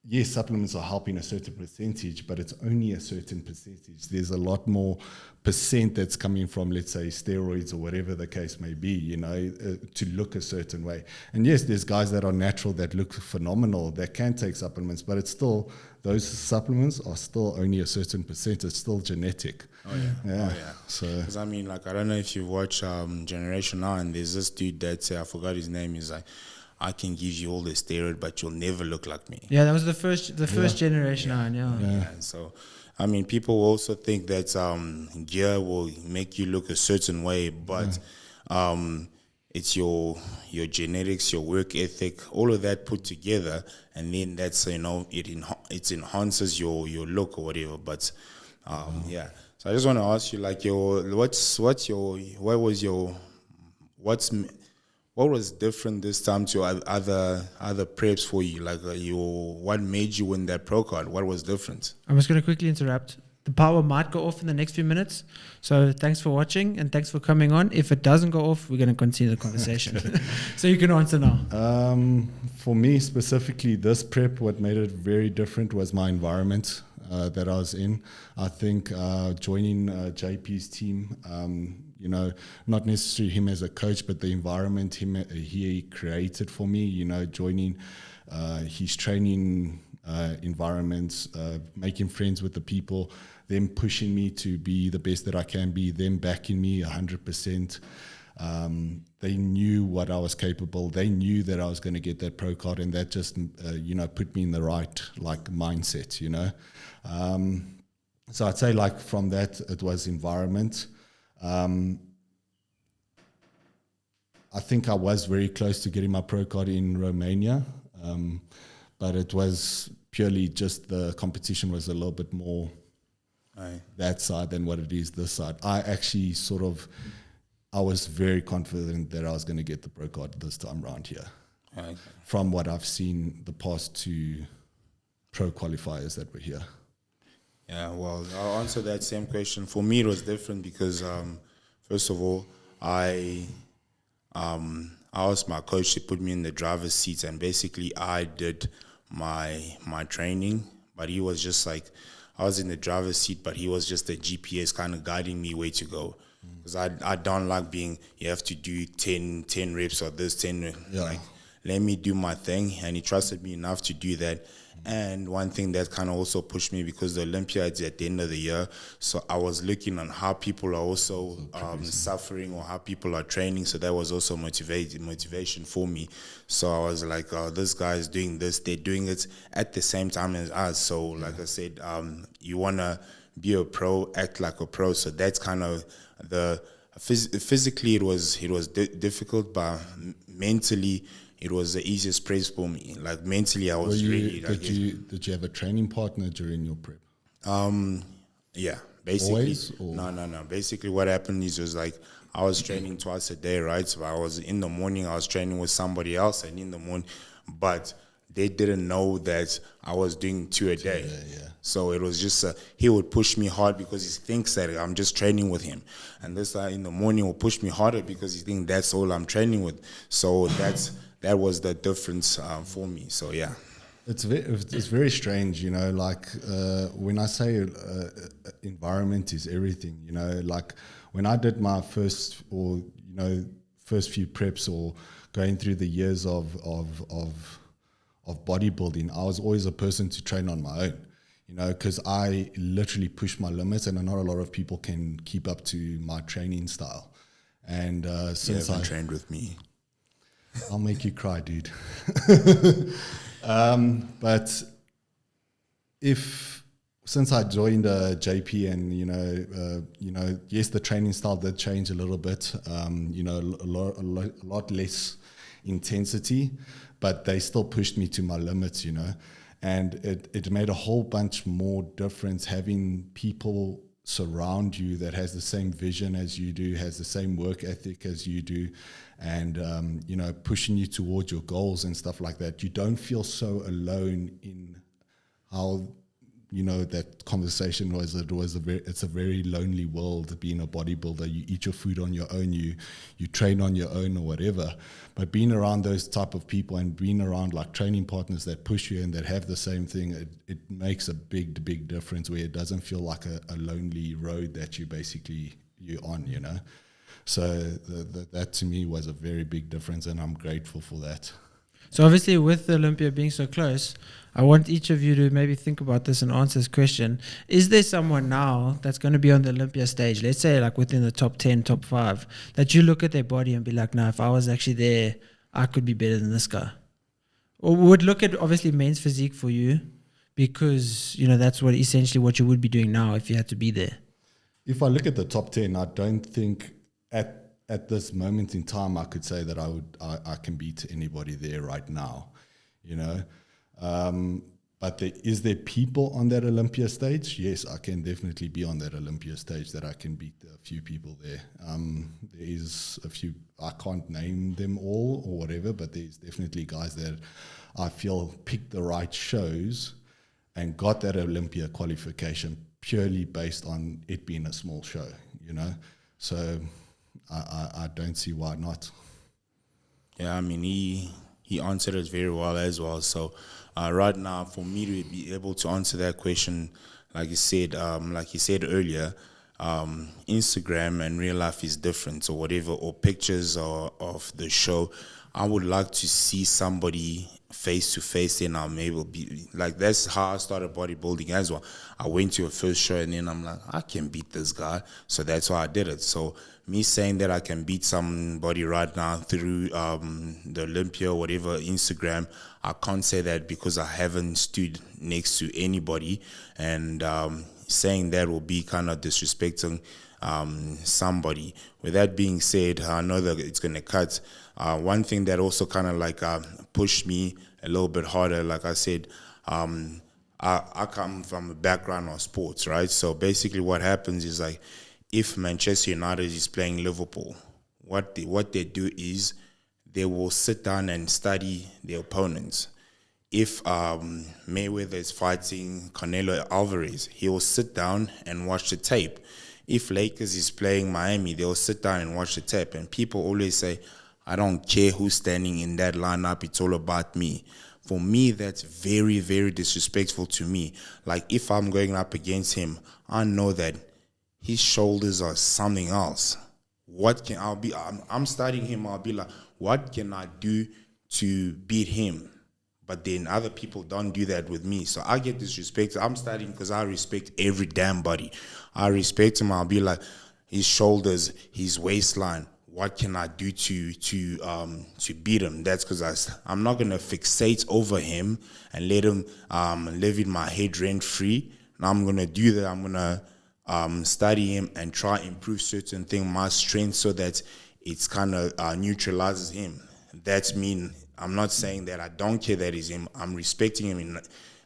yes, supplements are helping a certain percentage, but it's only a certain percentage. There's a lot more percent that's coming from, let's say, steroids or whatever the case may be, to look a certain way. And yes, there's guys that are natural that look phenomenal that can take supplements, but it's still, those supplements are still only a certain percent. It's still genetic. Oh yeah. So, because I mean, like, I don't know if you've watched Generation Now, and there's this dude that I forgot his name. He's like, I can give you all the steroid, but you'll never look like me. Yeah, that was the first generation. Yeah. So, I mean, people also think that gear will make you look a certain way, but it's your genetics, your work ethic, all of that put together, and then that's it enhances your look or whatever. But yeah. So I just want to ask you, like, what was different this time to other preps for you? Like, what made you win that pro card? What was different? I'm just going to quickly interrupt. The power might go off in the next few minutes. So thanks for watching and thanks for coming on. If it doesn't go off, we're going to continue the conversation. So you can answer now. For me specifically, this prep, what made it very different was my environment that I was in. I think joining JP's team, not necessarily him as a coach, but the environment he created for me, joining his training environments, making friends with the people, them pushing me to be the best that I can be, them backing me 100%. They knew what I was capable. They knew that I was going to get that pro card, and that just, put me in the right, mindset, So I'd say, from that, it was environment. I think I was very close to getting my pro card in Romania, but it was purely just the competition was a little bit more that side than what it is this side. I was very confident that I was going to get the pro card this time around here. From what I've seen the past two pro qualifiers that were here. Yeah, well, I'll answer that same question. For me, it was different because, first of all, I asked my coach to put me in the driver's seat, and basically I did my training, but he was just like, I was in the driver's seat, but he was just a GPS kind of guiding me where to go. Because I don't like being, you have to do 10 reps or this, 10. Like, let me do my thing. And he trusted me enough to do that. And one thing that kind of also pushed me, because the Olympia is at the end of the year, so I was looking on how people are also suffering or how people are training. So that was also motivation for me. So I was like, oh, this guy is doing this. They're doing it at the same time as us. So like I said, you want to be a pro, act like a pro. So that's kind of physically it was difficult, but mentally it was the easiest prep for me. Like, mentally I was really. Did you have a training partner during your prep? Yeah, basically. Always, or? No. Basically what happened was, like, I was training twice a day, right? So I was in the morning, I was training with somebody else, and in the morning, but they didn't know that I was doing 2 a day. Yeah. So it was just, he would push me hard because he thinks that I'm just training with him. And this guy in the morning will push me harder because he thinks that's all I'm training with. So that was the difference for me. So, yeah. It's very strange, when I say environment is everything, like when I did my first few preps or going through the years of bodybuilding, I was always a person to train on my own, because I literally push my limits, and not a lot of people can keep up to my training style. And since you haven't trained with me, I'll make you cry, dude. But since I joined JP, and yes, the training style did change a little bit. A lot less intensity, but they still pushed me to my limits. And it made a whole bunch more difference having people surround you that has the same vision as you do, has the same work ethic as you do, and pushing you towards your goals and stuff like that. You don't feel so alone in how that conversation was it's a very lonely world being a bodybuilder. You eat your food on your own, you train on your own or whatever. But being around those type of people and being around like training partners that push you and that have the same thing, it makes a big difference where it doesn't feel like a lonely road that you're on, So that to me was a very big difference, and I'm grateful for that. So obviously with Olympia being so close, I want each of you to maybe think about this and answer this question. Is there someone now that's going to be on the Olympia stage, let's say like within the top 10, top 5, that you look at their body and be like, no, if I was actually there, I could be better than this guy? Or would look at obviously men's physique for you because, that's essentially what you would be doing now if you had to be there. If I look at the top 10, I don't think at this moment in time I could say that I can beat anybody there right now, But is there people on that Olympia stage? Yes, I can definitely be on that Olympia stage that I can beat a few people there. There is a few, I can't name them all or whatever, but there's definitely guys that I feel picked the right shows and got that Olympia qualification purely based on it being a small show, So I don't see why not. Yeah, I mean, he answered it very well as well. So right now, for me to be able to answer that question, like you said earlier, Instagram and real life is different or whatever, or pictures of the show. I would like to see somebody face to face, and I'll maybe be like, that's how I started bodybuilding as well. I went to a first show and then I'm like, I can beat this guy. So that's why I did it. So me saying that I can beat somebody right now through the Olympia or whatever, Instagram, I can't say that because I haven't stood next to anybody, and saying that will be kind of disrespecting somebody. With that being said, I know that it's going to cut. One thing that also kind of like pushed me a little bit harder, like I said, I come from a background of sports, right? So basically what happens is, like, if Manchester United is playing Liverpool, what they do is they will sit down and study their opponents. If Mayweather is fighting Canelo Alvarez, he will sit down and watch the tape. If Lakers is playing Miami, they'll sit down and watch the tape. And people always say, I don't care who's standing in that lineup, it's all about me. For me, that's very, very disrespectful to me. Like, if I'm going up against him, I know that his shoulders are something else. I'm studying him, I'll be like, what can I do to beat him? But then other people don't do that with me. So I get disrespected. I'm studying because I respect every damn body. I respect him. I'll be like, his shoulders, his waistline, what can I do to beat him? That's because I'm not going to fixate over him and let him live in my head rent-free. And I'm going to do that. I'm going to study him and try improve certain things, my strength, so that it's kind of neutralizes him. That's mean. I'm not saying that I don't care that he's him. I'm respecting him.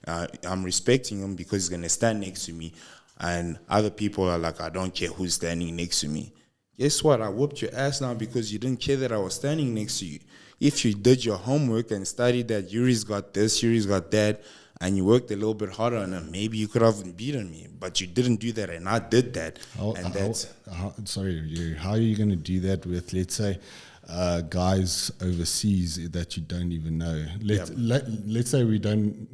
I'm respecting him because he's going to stand next to me. And other people are like, I don't care who's standing next to me. Guess what? I whooped your ass now because you didn't care that I was standing next to you. If you did your homework and studied that Youri's got this, Youri's got that, and you worked a little bit harder on him, maybe you could have beaten me. But you didn't do that, and I did that. Sorry, how are you going to do that with, let's say, guys overseas that you don't even know? Let's say we don't.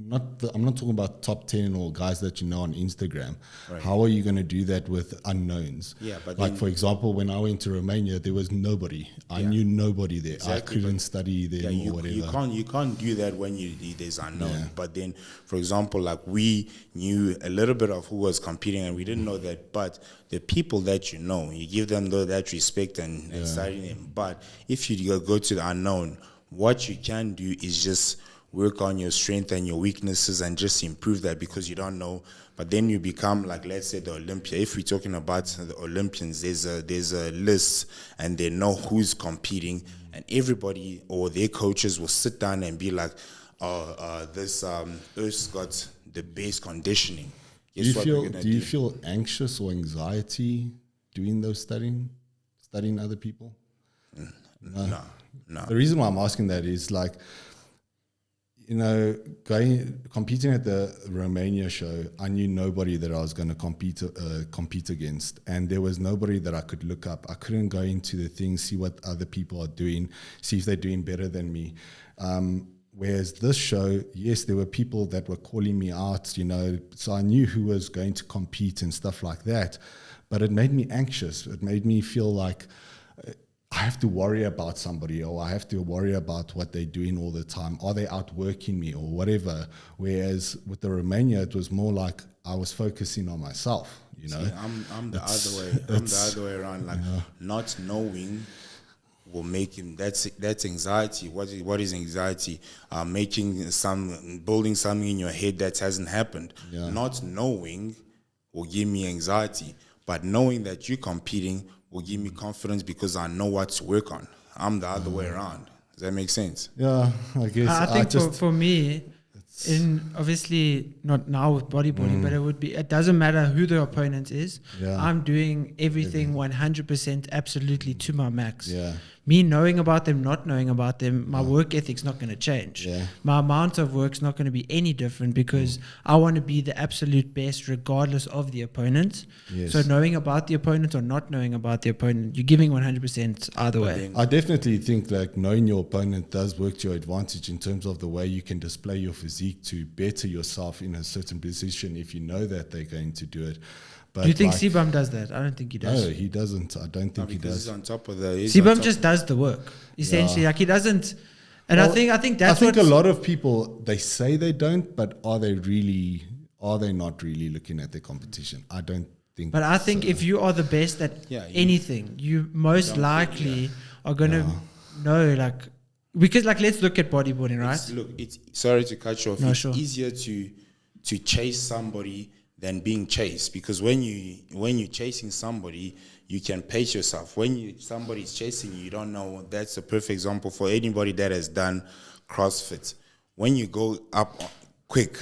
I'm not talking about top 10 or guys that you know on Instagram. Right. How are you going to do that with unknowns? Yeah, but like, for example, when I went to Romania, there was nobody. I knew nobody there. Exactly, I couldn't study them or whatever. You can't do that when there's unknown. Yeah. But then, for example, like, we knew a little bit of who was competing, and we didn't know that. But the people that you know, you give them that respect and study them. But if you go to the unknown, what you can do is just work on your strength and your weaknesses and just improve that, because you don't know. But then you become like, let's say, the Olympia. If we're talking about the Olympians, there's a list, and they know who's competing, and everybody or their coaches will sit down and be like, this Earth's got the base conditioning. Do you feel anxious or anxiety doing those studying other people? No. The reason why I'm asking that is, like, competing at the Romania show, I knew nobody that I was going to compete against, and there was nobody that I could look up. I couldn't go into the thing, see what other people are doing, see if they're doing better than me. Whereas this show, yes, there were people that were calling me out, so I knew who was going to compete and stuff like that. But it made me anxious. It made me feel like I have to worry about somebody, or I have to worry about what they're doing all the time. Are they outworking me or whatever? Whereas with the Romania, it was more like I was focusing on myself, See, I'm the other way. I'm the other way around. Like not knowing will make him. That's anxiety. What is anxiety? Building something in your head that hasn't happened. Yeah. Not knowing will give me anxiety, but knowing that you're competing will give me confidence because I know what to work on. I'm the other way around. Does that make sense? Yeah, I guess. I think for me, obviously not now with bodybuilding, but it doesn't matter who the opponent is. Yeah. I'm doing everything 100% absolutely to my max. Yeah. Me knowing about them, not knowing about them, my work ethic's not going to change. Yeah. My amount of work's not going to be any different because I want to be the absolute best regardless of the opponent. Yes. So knowing about the opponent or not knowing about the opponent, you're giving 100% either way. I definitely think like knowing your opponent does work to your advantage in terms of the way you can display your physique to better yourself in a certain position if you know that they're going to do it. But do you think C-Bum does that? I don't think he does. No, he doesn't. I don't think he does. He's on top of the. C-Bum just does the work essentially. Like he doesn't. And I think that's. I think a lot of people, they say they don't, but are they not really looking at their competition? I don't think. But I think if you are the best at anything, you most likely are going to know, like, because like let's look at bodybuilding, right? It's sorry to cut you off. No, it's sure. easier to chase somebody than being chased, because when you're chasing somebody, you can pace yourself. When somebody's chasing you don't know. That's a perfect example for anybody that has done CrossFit. When you go up quick,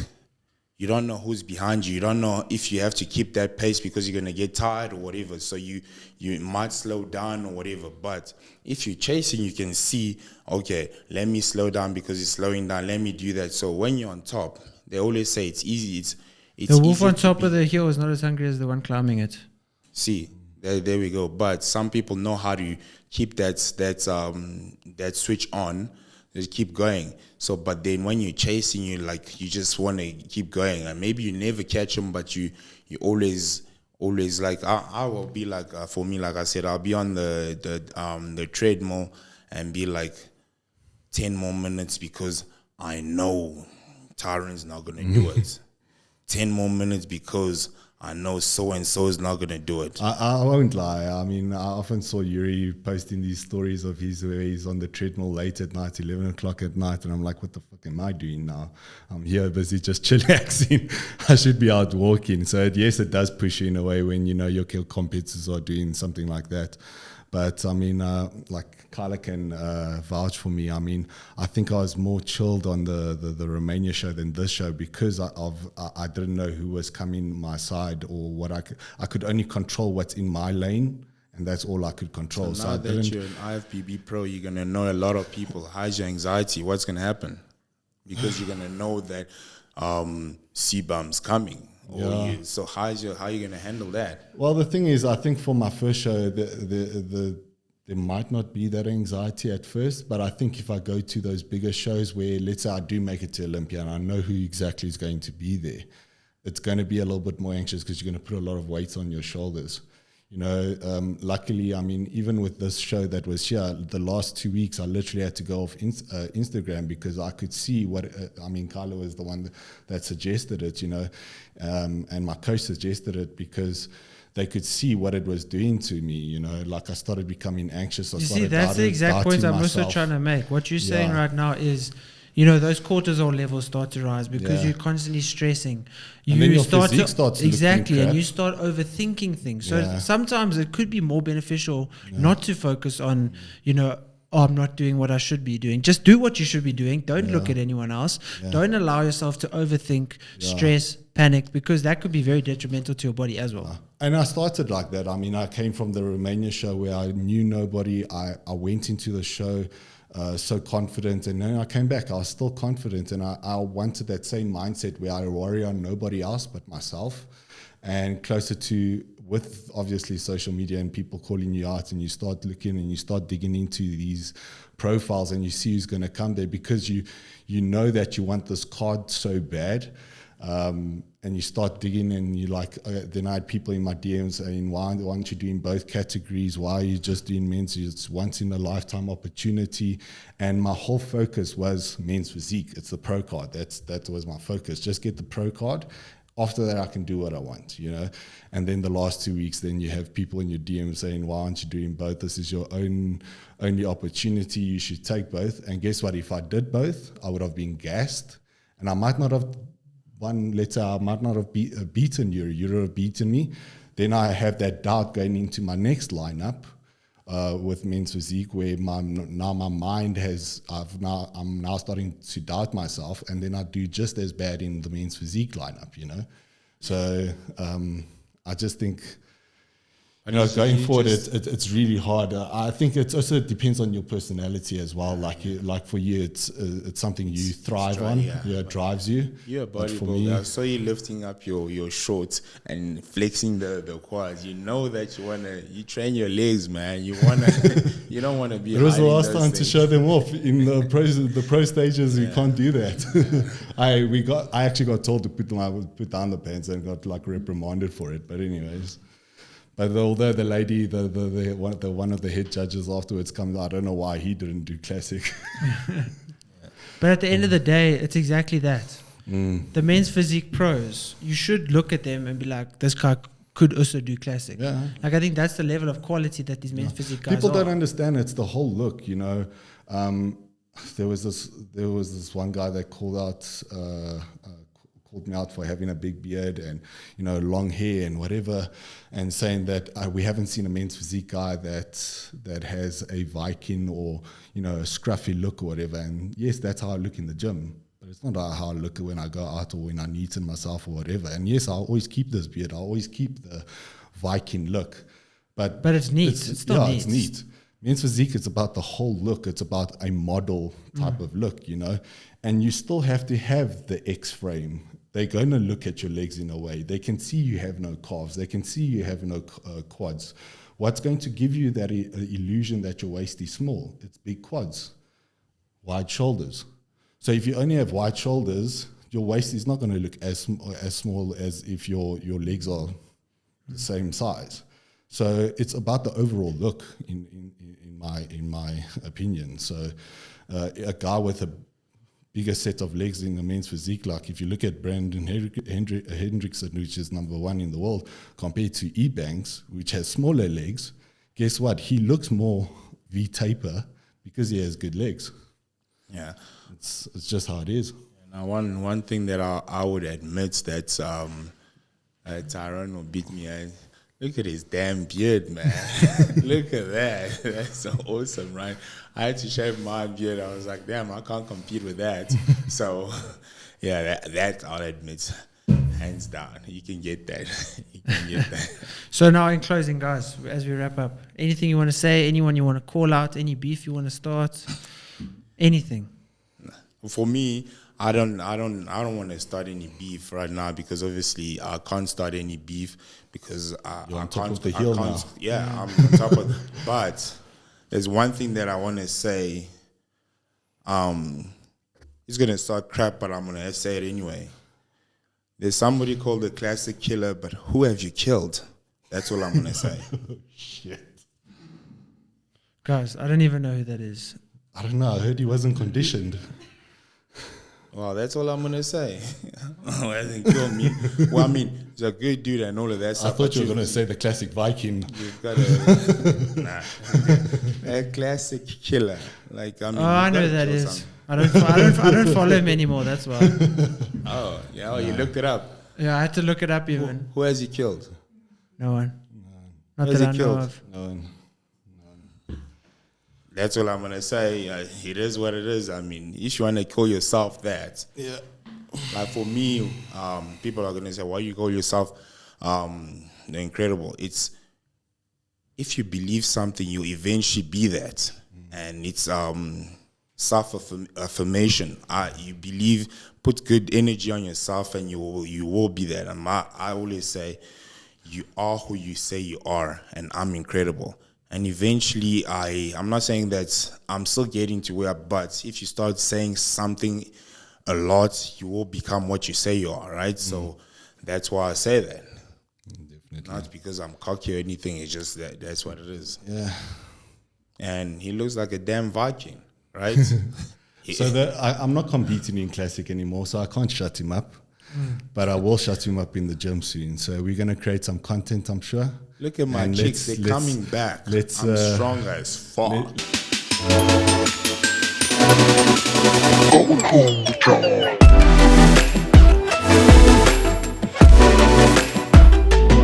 you don't know who's behind you. You don't know if you have to keep that pace because you're gonna get tired or whatever. So you might slow down or whatever. But if you're chasing, you can see, okay, let me slow down because it's slowing down. Let me do that. So when you're on top, they always say it's easy. The wolf on top of the hill is not as hungry as the one climbing it. See, there we go. But some people know how to keep that switch on, just keep going. So, but then when you're chasing, you just want to keep going, and maybe you never catch them, but you always like I will be like for me, like I said, I'll be on the treadmill and be like 10 more minutes because I know Tyrone's not gonna do it. 10 more minutes because I know so-and-so is not going to do it. I won't lie. I mean, I often saw Youri posting these stories of his where he's on the treadmill late at night, 11 o'clock at night, and I'm like, what the fuck am I doing now? I'm here busy just chillaxing. I should be out walking. So yes, it does push you in a way when your competitors are doing something like that. But I mean, like Kyla can vouch for me. I mean, I think I was more chilled on the Romania show than this show because I didn't know who was coming my side or what I could only control what's in my lane, and that's all I could control. So now that you're an IFBB pro, you're gonna know a lot of people. How's your anxiety? What's gonna happen? Because you're gonna know that C-Bum's coming. Yeah. So how are you going to handle that? Well, the thing is, I think for my first show, there might not be that anxiety at first, but I think if I go to those bigger shows where, let's say I do make it to Olympia and I know who exactly is going to be there, it's going to be a little bit more anxious because you're going to put a lot of weight on your shoulders. Luckily, I mean, even with this show that was here, the last 2 weeks, I literally had to go off Instagram because I could see Kyla was the one that suggested it, and my coach suggested it because they could see what it was doing to me, like I started becoming anxious. That's the exact point I'm also trying to make. What you're saying right now is, those cortisol levels start to rise because you're constantly stressing. And then your physique starts exactly, and you start overthinking things. So sometimes it could be more beneficial not to focus on, I'm not doing what I should be doing. Just do what you should be doing. Don't look at anyone else. Don't allow yourself to overthink, stress, panic, because that could be very detrimental to your body as well. And I started like that. I mean, I came from the Romania show where I knew nobody. I went into the show so confident. And then I came back, I was still confident, and I wanted that same mindset where I worry on nobody else but myself. And closer to, with obviously social media and people calling you out, and you start looking and you start digging into these profiles and you see who's going to come there, because you know that you want this card so bad. And you start digging, and you like, then I had people in my DMs saying, why aren't you doing both categories? Why are you just doing men's? It's once in a lifetime opportunity. And my whole focus was men's physique. It's the pro card. That was my focus. Just get the pro card. After that, I can do what I want, you know. And then the last 2 weeks, then you have people in your DM saying, why aren't you doing both? This is your only opportunity. You should take both. And guess what? If I did both, I would have been gassed, and I might not have I might not have beaten Youri. Youri would have beaten me. Then I have that doubt going into my next lineup with men's physique, where my mind I'm now starting to doubt myself, and then I do just as bad in the men's physique lineup, you know. So I just think, you know, going forward, it's really hard. I think it also depends on your personality as well. Like for you, it's something you thrive on. Yeah, it drives you. You're a bodybuilder. I saw you lifting up your shorts and flexing the quads. You know that you train your legs, man. You don't wanna be. It was the last time to show them off in the pro stages. Yeah. We can't do that. I actually got told to put down the pants and got like reprimanded for it. But anyways. But although the lady, one of the head judges afterwards comes, I don't know why he didn't do classic. But at the end of the day, it's exactly that. The men's physique pros, you should look at them and be like, this guy could also do classic. Yeah. Like, I think that's the level of quality that these men's physique guys People don't understand it's the whole look, you know. There was this one guy that called me out for having a big beard and, you know, long hair and whatever, and saying that we haven't seen a men's physique guy that has a Viking or, you know, a scruffy look or whatever. And yes, that's how I look in the gym, but it's not how I look when I go out or when I neaten myself or whatever. And yes, I'll always keep this beard. I'll always keep the Viking look. But it's neat. It's still neat. It's neat. Men's physique is about the whole look. It's about a model type of look, you know. And you still have to have the X frame. They're going to look at your legs in a way. They can see you have no calves. They can see you have no quads. What's going to give you that illusion that your waist is small? It's big quads, wide shoulders. So if you only have wide shoulders, your waist is not going to look as small as if your legs are the same size. So it's about the overall look, in my opinion. So a guy with a bigger set of legs in the men's physique, like if you look at Brandon Hendrickson, which is number 1 in the world, compared to Ebanks, which has smaller legs, guess what? He looks more V-taper because he has good legs. Yeah. It's just how it is. Now, one thing that I would admit that Tyrone will beat me. Look at his damn beard, man. Look at that. That's so awesome, right? I had to shave my beard. I was like, damn, I can't compete with that. So, yeah, that I'll admit, hands down. You can get that. You can get that. So now in closing, guys, as we wrap up, anything you want to say, anyone you want to call out, any beef you want to start, anything? For me, I don't want to start any beef right now, because obviously I can't start any beef because You're on top of the hill now. Yeah, I'm on top of. But there's one thing that I want to say. It's gonna start crap, but I'm gonna say it anyway. There's somebody called the classic killer, but who have you killed? That's all I'm gonna say. Shit. Guys, I don't even know who that is. I don't know. I heard he wasn't conditioned. Well, that's all I'm going to say. Well, hasn't killed me. Well, I mean, he's a good dude and all of that stuff. I thought you were going to say the classic Viking. You've got a classic killer. Like, I mean, I know who that is. I don't follow him anymore, that's why. Oh, yeah, you looked it up. Yeah, I had to look it up even. Who has he killed? No one. Not Who has that he I know killed? of. No one. That's all I'm going to say. It is what it is. I mean, if you want to call yourself that. Yeah. Like for me, people are going to say, why you call yourself the incredible? It's, if you believe something, you eventually be that. And it's self-affirmation. You believe, put good energy on yourself, and you will be there. And I always say, you are who you say you are, and I'm incredible. And eventually, I'm not saying that I'm still getting to where, but if you start saying something a lot, you will become what you say you are, right? So that's why I say that. Definitely. Not because I'm cocky or anything, it's just that's what it is. Yeah. And he looks like a damn Viking, right? So I'm not competing in Classic anymore, so I can't shut him up. But I will shut him up in the gym soon. So we're going to create some content, I'm sure. Look at my And chicks, they're coming back. I'm stronger as fuck. Bodybuilder.